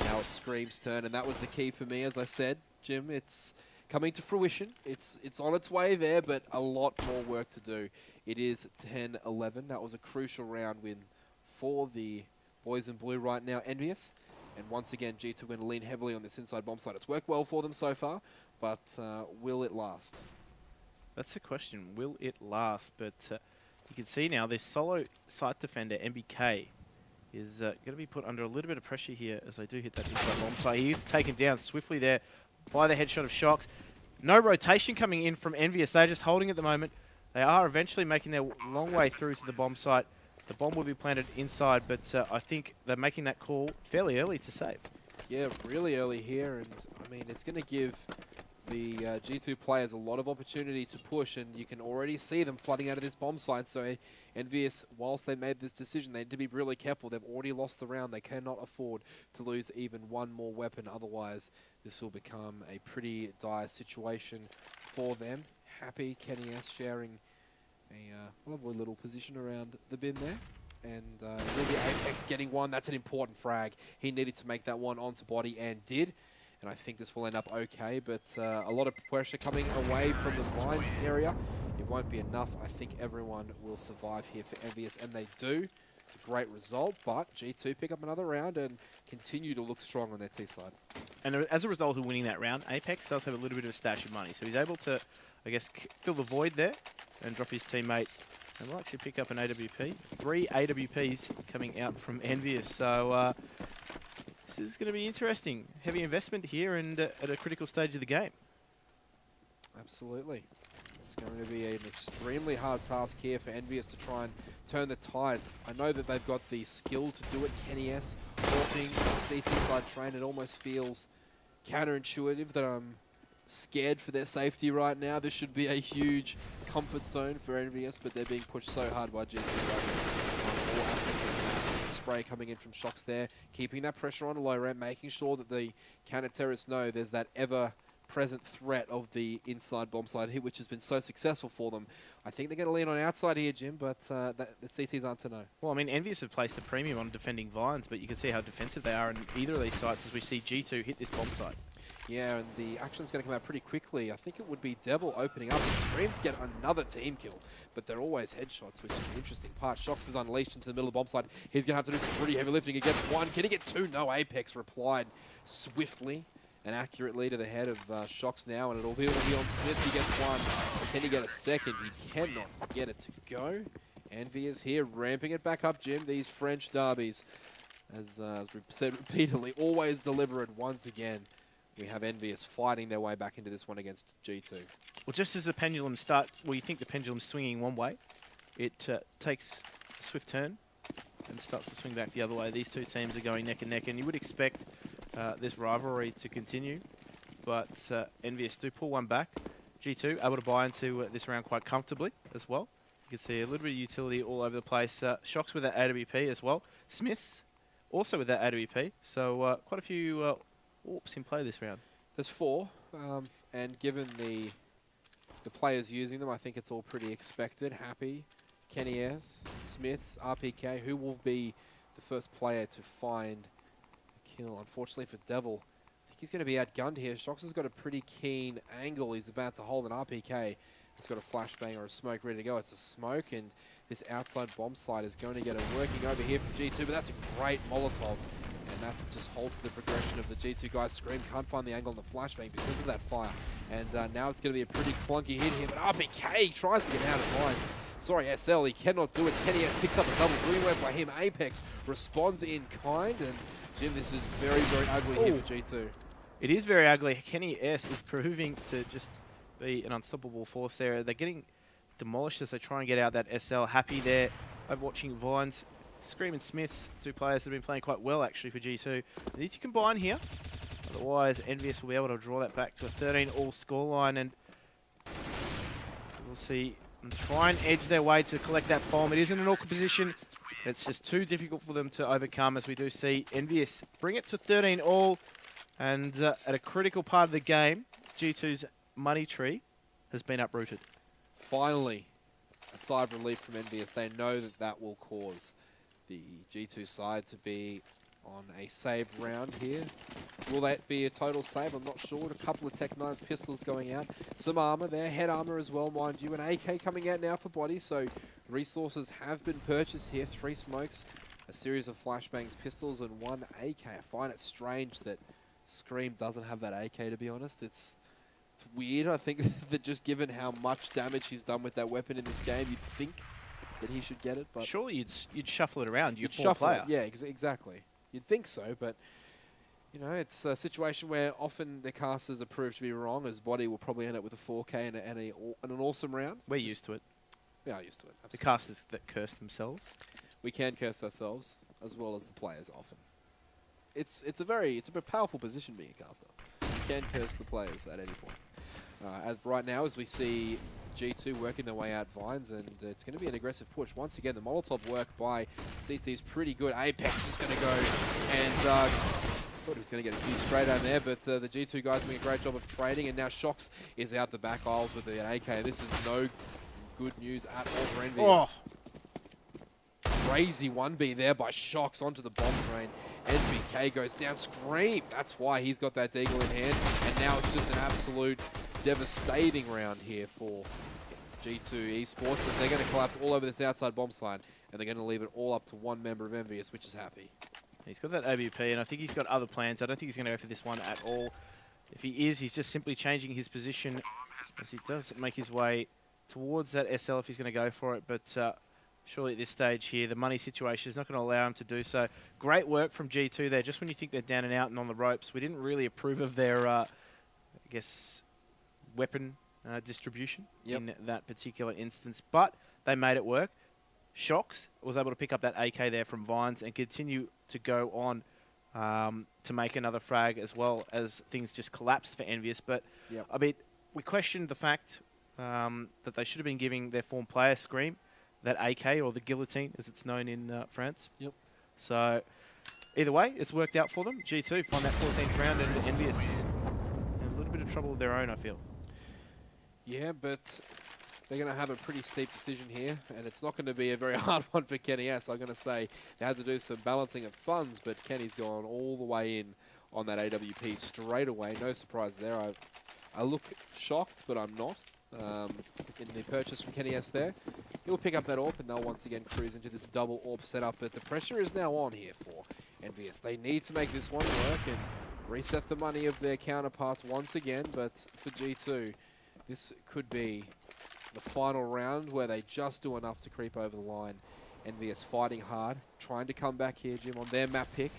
S2: now it's Scream's turn, and that was the key for me, as I said, Jim. It's coming to fruition. It's on its way there, but a lot more work to do. It is 10-11. That was a crucial round win for the boys in blue right now, EnVyUs. And once again, G2 going to lean heavily on this inside bomb site. It's worked well for them so far, but will it last?
S1: That's the question. Will it last? But you can see now this solo site defender, MBK, is going to be put under a little bit of pressure here as they do hit that inside bomb site. He is taken down swiftly there by the headshot of Shox. No rotation coming in from EnVyUs. They're just holding at the moment. They are eventually making their long way through to the bomb site. The bomb will be planted inside, but I think they're making that call fairly early to save. Yeah,
S2: really early here, and I mean, it's going to give the G2 players a lot of opportunity to push, and you can already see them flooding out of this bomb site. So EnVyUs, whilst they made this decision, they need to be really careful. They've already lost the round. They cannot afford to lose even one more weapon. Otherwise, this will become a pretty dire situation for them. Happy Kenny S sharing a lovely little position around the bin there. And really Apex getting one. That's an important frag. He needed to make that one onto body and did. And I think this will end up okay, but a lot of pressure coming away from the Vines area. It won't be enough. I think everyone will survive here for EnVyUs, and they do. It's a great result, but G2 pick up another round and continue to look strong on their T side.
S1: And as a result of winning that round, Apex does have a little bit of a stash of money. So he's able to, I guess, fill the void there and drop his teammate. And we'll actually pick up an AWP. 3 AWPs coming out from EnVyUs. So this is going to be interesting. Heavy investment here and at a critical stage of the game.
S2: Absolutely. It's going to be an extremely hard task here for EnVyUs to try and turn the tides. I know that they've got the skill to do it. Kenny S walking CT side train. It almost feels counterintuitive that I'm scared for their safety right now. This should be a huge comfort zone for EnVyUs, but they're being pushed so hard by G2 right now. All aspects of the map. Just the spray coming in from Shox there, keeping that pressure on the low ramp, making sure that the counter-terrorists know there's that ever-present threat of the inside bomb side hit, which has been so successful for them. I think they're going to lean on outside here, Jim, but the CTs aren't to know. Well,
S1: I mean, EnVyUs have placed a premium on defending Vines, but you can see how defensive they are in either of these sites as we see G2 hit this bomb site.
S2: Yeah, and the action's going to come out pretty quickly. I think it would be Devil opening up. The Screams get another team kill, but they're always headshots, which is an interesting part. Shox is unleashed into the middle of the bomb site. He's going to have to do some pretty heavy lifting. He gets one. Can he get two? No. Apex replied swiftly and accurately to the head of Shox now, and it'll be on Smith. He gets one. Can he get a second? He cannot get it to go. EnVyUs here ramping it back up, Jim. These French derbies, as we've said repeatedly, always deliver it once again. We have EnVyUs fighting their way back into this one against G2.
S1: Well, just as the pendulum you think the pendulum's swinging one way, it takes a swift turn and starts to swing back the other way. These two teams are going neck and neck, and you would expect this rivalry to continue, but EnVyUs do pull one back. G2 able to buy into this round quite comfortably as well. You can see a little bit of utility all over the place. Shox with that AWP as well. Smiths also with that AWP, so quite a few AWPs in play this round.
S2: There's 4, and given the players using them, I think it's all pretty expected. Happy, Kenny S, Smiths, RPK. Who will be the first player to find a kill? Unfortunately for Devil, I think he's going to be outgunned here. Shox has got a pretty keen angle. He's about to hold an RPK. He's got a flashbang or a smoke ready to go. It's a smoke, and this outside bomb slide is going to get it working over here from G2, but that's a great Molotov. And that's just halted the progression of the G2 guys. Scream can't find the angle on the flashbang because of that fire. And now it's going to be a pretty clunky hit here, but RPK tries to get out of lines. Sorry, SL, he cannot do it. Kenny picks up a double green wave by him. Apex responds in kind, and Jim, this is very, very ugly here for G2.
S1: It is very ugly. Kenny S is proving to just be an unstoppable force there. They're getting demolished as they try and get out that SL. Happy there. I'm watching Vines. Scream and Smiths, 2 players that have been playing quite well actually for G2. They need to combine here. Otherwise, EnVyUs will be able to draw that back to a 13-all scoreline, and we'll see them try and edge their way to collect that bomb. It is in an awkward position. It's just too difficult for them to overcome, as we do see EnVyUs bring it to 13-all, and at a critical part of the game, G2's money tree has been uprooted.
S2: Finally, a sigh of relief from EnVyUs. They know that that will cause the G2 side to be on a save round here. Will that be a total save? I'm not sure. A couple of Tech 9's pistols going out. Some armor there, head armor as well, mind you. An AK coming out now for body, so resources have been purchased here. 3 smokes, a series of flashbangs, pistols, and 1 AK. I find it strange that Scream doesn't have that AK, to be honest. It's weird. I think that just given how much damage he's done with that weapon in this game, you'd think that he should get it. But
S1: surely you'd shuffle it around. You'd
S2: shuffle
S1: player.
S2: it. Yeah, exactly. You'd think so, but you know, it's a situation where often the casters are proved to be wrong, as body will probably end up with a 4K and an awesome round.
S1: We're used to it.
S2: We are used to it. Absolutely.
S1: The casters that curse themselves.
S2: We can curse ourselves as well as the players often. It's a powerful position being a caster. You can curse the players at any point. As right now, as we see G2 working their way out Vines, and it's going to be an aggressive push. Once again, the Molotov work by CT is pretty good. Apex just going to go, and thought he was going to get a huge trade down there, but the G2 guys doing a great job of trading, and now Shox is out the back aisles with an AK. This is no good news at all for EnVyUs.
S1: Oh.
S2: Crazy 1B there by Shox onto the bomb train. NBK goes down. Scream! That's why he's got that deagle in hand, and now it's just an absolute devastating round here for G2 Esports, and they're going to collapse all over this outside bomb slide, and they're going to leave it all up to one member of EnVyUs, which is Happy.
S1: He's got that ABP, and I think he's got other plans. I don't think he's going to go for this one at all. If he is, he's just simply changing his position as he does make his way towards that SL if he's going to go for it, but surely at this stage here, the money situation is not going to allow him to do so. Great work from G2 there, just when you think they're down and out and on the ropes. We didn't really approve of their, I guess, weapon distribution in that particular instance, but they made it work. Shox was able to pick up that AK there from Vines and continue to go on to make another frag, as well as things just collapsed for EnVyUs. But I mean, we questioned the fact that they should have been giving their form player Scream that AK, or the guillotine as it's known in France. So either way, it's worked out for them. G2 find that 14th round, and EnVyUs in a little bit of trouble of their own, I feel.
S2: Yeah, but they're going to have a pretty steep decision here, and it's not going to be a very hard one for Kenny S. I'm going to say they had to do some balancing of funds, but Kenny's gone all the way in on that AWP straight away. No surprise there. I look shocked, but I'm not. In the purchase from Kenny S there, he'll pick up that AWP, and they'll once again cruise into this double AWP setup. But the pressure is now on here for EnVyUs. They need to make this one work and reset the money of their counterparts once again. But for G2, this could be the final round where they just do enough to creep over the line. EnVyUs fighting hard, trying to come back here, Jim, on their map pick.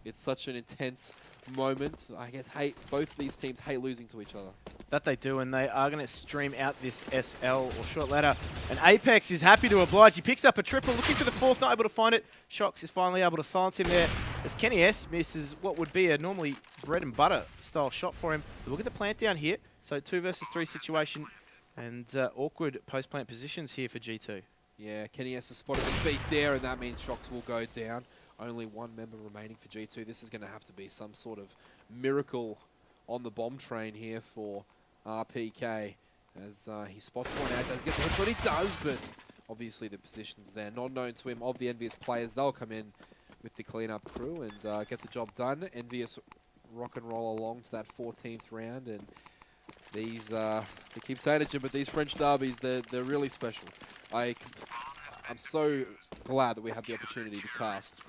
S2: It's such an intense moment. I guess both these teams hate losing to each other.
S1: That they do, and they are going to stream out this SL or short ladder. And Apex is happy to oblige. He picks up a triple, looking for the fourth, not able to find it. Shox is finally able to silence him there, as Kenny S misses what would be a normally bread and butter style shot for him. But look at the plant down here. So 2 versus 3 situation, and awkward post-plant positions here for G2.
S2: Yeah, Kenny S has spotted the feet there, and that means Shox will go down. Only one member remaining for G2. This is going to have to be some sort of miracle on the bomb train here for RPK. As he spots one out, does get the headshot, he does, but obviously the position's there. Not known to him of the EnVyUs players. They'll come in with the cleanup crew and get the job done. EnVyUs rock and roll along to that 14th round, and these, they keep saying it, Jim, but these French derbies, they're really special. I'm so glad that we have the opportunity to cast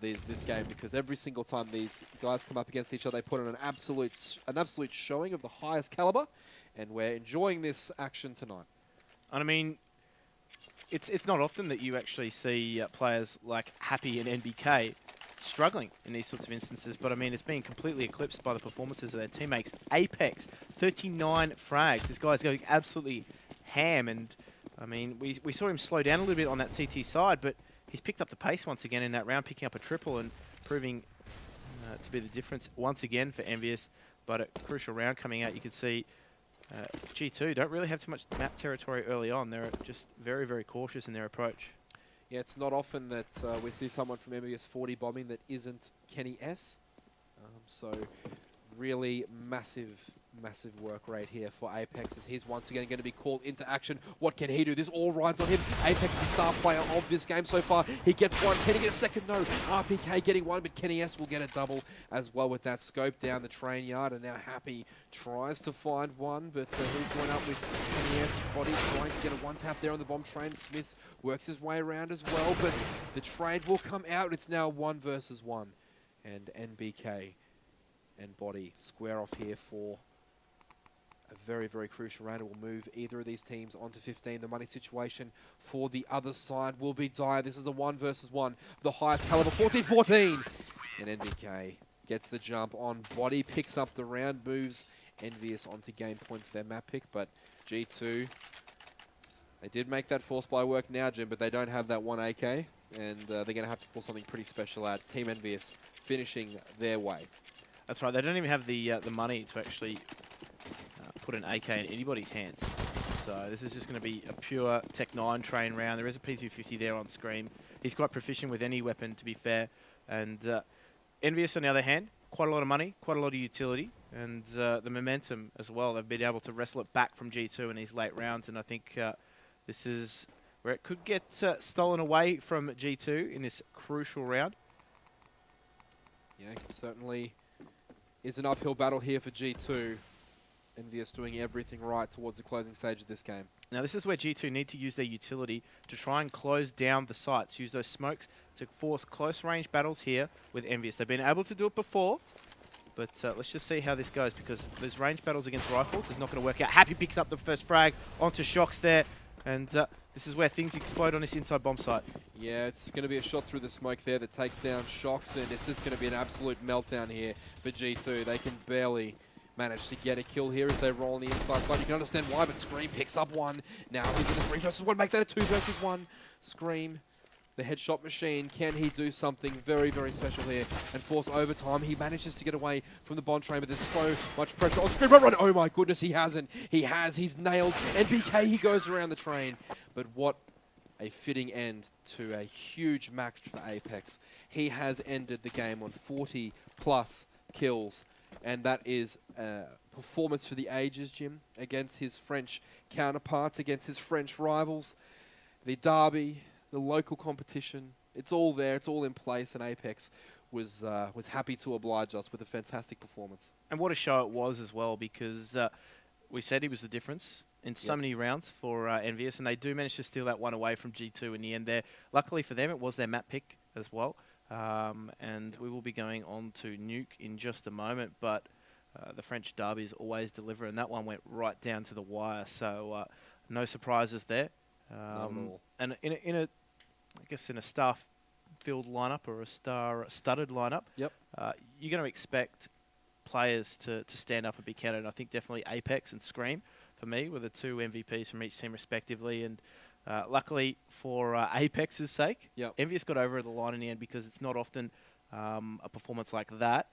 S2: this game, because every single time these guys come up against each other, they put on an absolute showing of the highest caliber, and we're enjoying this action tonight.
S1: And I mean, it's not often that you actually see players like Happy and NBK struggling in these sorts of instances, but I mean, it's been completely eclipsed by the performances of their teammates. Apex, 39 frags. This guy's going absolutely ham, and I mean, we saw him slow down a little bit on that CT side, but he's picked up the pace once again in that round, picking up a triple and proving to be the difference once again for EnVyUs. But a crucial round coming out, you can see G2 don't really have too much map territory early on. They're just very, very cautious in their approach.
S2: Yeah, it's not often that we see someone from EnVyUs 40 bombing that isn't Kenny S. So really massive work rate here for Apex, as he's once again going to be called into action. What can he do? This all rides on him. Apex, the star player of this game so far. He gets one. Can he get a second? No. RPK getting one, but Kenny S will get a double as well with that scope down the train yard. And now Happy tries to find one, but he'll join up with Kenny S. Body trying to get a one-tap there on the bomb train. Smiths works his way around as well, but the trade will come out. It's now 1 versus 1. And NBK and Body square off here for a very, very crucial round. It will move either of these teams onto 15. The money situation for the other side will be dire. This is the 1 versus 1. The highest caliber, 14-14. And NBK gets the jump on Body, picks up the round, moves EnVyUs onto game point for their map pick. But G2, they did make that force by work now, Jim, but they don't have that 1 AK. And they're going to have to pull something pretty special out. Team EnVyUs finishing their way.
S1: That's right. They don't even have the money to actually put an AK in anybody's hands. So this is just going to be a pure Tech 9 train round. There is a P250 there on screen. He's quite proficient with any weapon, to be fair. And EnVyUs, on the other hand, quite a lot of money, quite a lot of utility, and the momentum as well. They've been able to wrestle it back from G2 in these late rounds, and I think this is where it could get stolen away from G2 in this crucial round.
S2: Yeah, it certainly is an uphill battle here for G2. EnVyUs doing everything right towards the closing stage of this game.
S1: Now this is where G2 need to use their utility to try and close down the sites, use those smokes to force close range battles here with EnVyUs. They've been able to do it before, but let's just see how this goes, because those range battles against rifles is not going to work out. Happy picks up the first frag onto Shocks there, and this is where things explode on this inside bomb site.
S2: Yeah, it's going to be a shot through the smoke there that takes down Shocks, and it's just going to be an absolute meltdown here for G2. They can barely manage to get a kill here if they roll on the inside side. You can understand why, but Scream picks up one. Now he's in a 3 versus 1, make that a 2 versus 1. Scream, the headshot machine, can he do something very, very special here and force overtime? He manages to get away from the bond train, but there's so much pressure on Scream. Run! Oh my goodness, he hasn't. He's nailed. NBK, he goes around the train. But what a fitting end to a huge match for Apex. He has ended the game on 40 plus kills. And that is a performance for the ages, Jim, against his French counterparts, against his French rivals. The derby, the local competition, it's all there, it's all in place, and Apex was happy to oblige us with a fantastic performance.
S1: And what a show it was as well, because we said he was the difference in so many rounds for EnVyUs, and they do manage to steal that one away from G2 in the end there. Luckily for them, it was their map pick as well. And we will be going on to Nuke in just a moment, but the French derbies always deliver, and that one went right down to the wire, so no surprises there.
S2: Not at all.
S1: And in a I guess in a star-filled lineup or a star-studded lineup,
S2: yep.
S1: You're going to expect players to stand up and be counted. And I think definitely Apex and Scream, for me, were the 2 MVPs from each team respectively, and luckily for Apex's sake, EnVyUs got over the line in the end, because it's not often a performance like that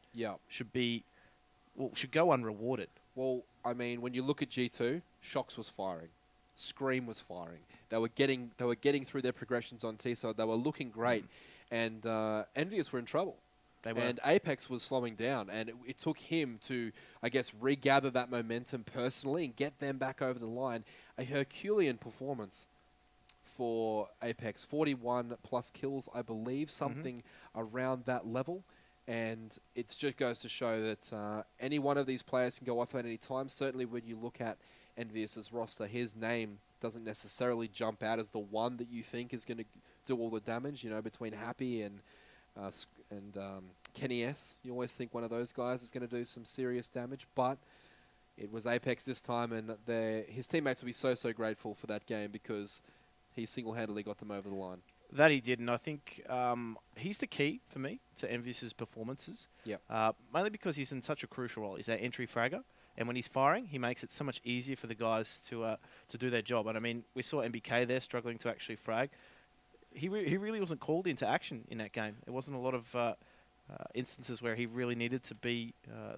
S1: should go unrewarded.
S2: Well, I mean, when you look at G2, Shocks was firing, Scream was firing. They were getting through their progressions on T-side. They were looking great, and EnVyUs were in trouble.
S1: They were.
S2: And Apex was slowing down, and it took him to, I guess, regather that momentum personally and get them back over the line. A Herculean performance for Apex. 41 plus kills, I believe, something around that level. And it just goes to show that any one of these players can go off at any time. Certainly when you look at EnVyUs' roster, his name doesn't necessarily jump out as the one that you think is going to do all the damage. You know, between Happy and Kenny S, you always think one of those guys is going to do some serious damage. But it was Apex this time, and his teammates will be so grateful for that game because he single-handedly got them over the line.
S1: That he did, and I think he's the key for me to EnVyUs' performances.
S2: Yep.
S1: Mainly because he's in such a crucial role. He's that entry fragger, and when he's firing, he makes it so much easier for the guys to do their job. And I mean, we saw MBK there struggling to actually frag. He really wasn't called into action in that game. There wasn't a lot of instances where he really needed to be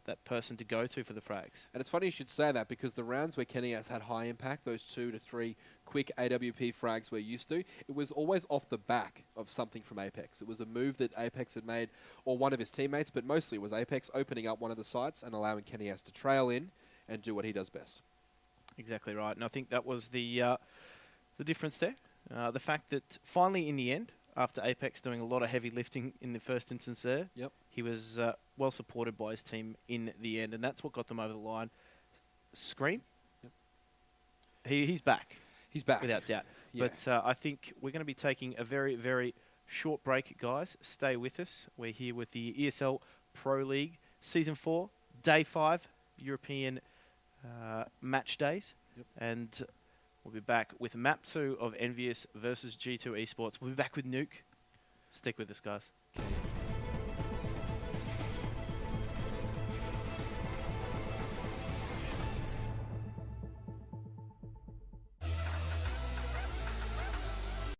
S1: that person to go to for the frags.
S2: And it's funny you should say that because the rounds where Kenny S had high impact, those 2 to 3 quick AWP frags we're used to, it was always off the back of something from Apex. It was a move that Apex had made, or one of his teammates, but mostly it was Apex opening up one of the sites and allowing Kenny S to trail in and do what he does best.
S1: Exactly right. And I think that was the difference there. The fact that finally in the end, after Apex doing a lot of heavy lifting in the first instance there, he was well supported by his team in the end, and that's what got them over the line. Scream, he's back.
S2: He's back.
S1: Without doubt.
S2: Yeah.
S1: But I think we're going to be taking a very short break, guys. Stay with us. We're here with the ESL Pro League Season 4, Day 5, European match days. And we'll be back with Map 2 of EnVyUs versus G2 Esports. We'll be back with Nuke. Stick with us, guys.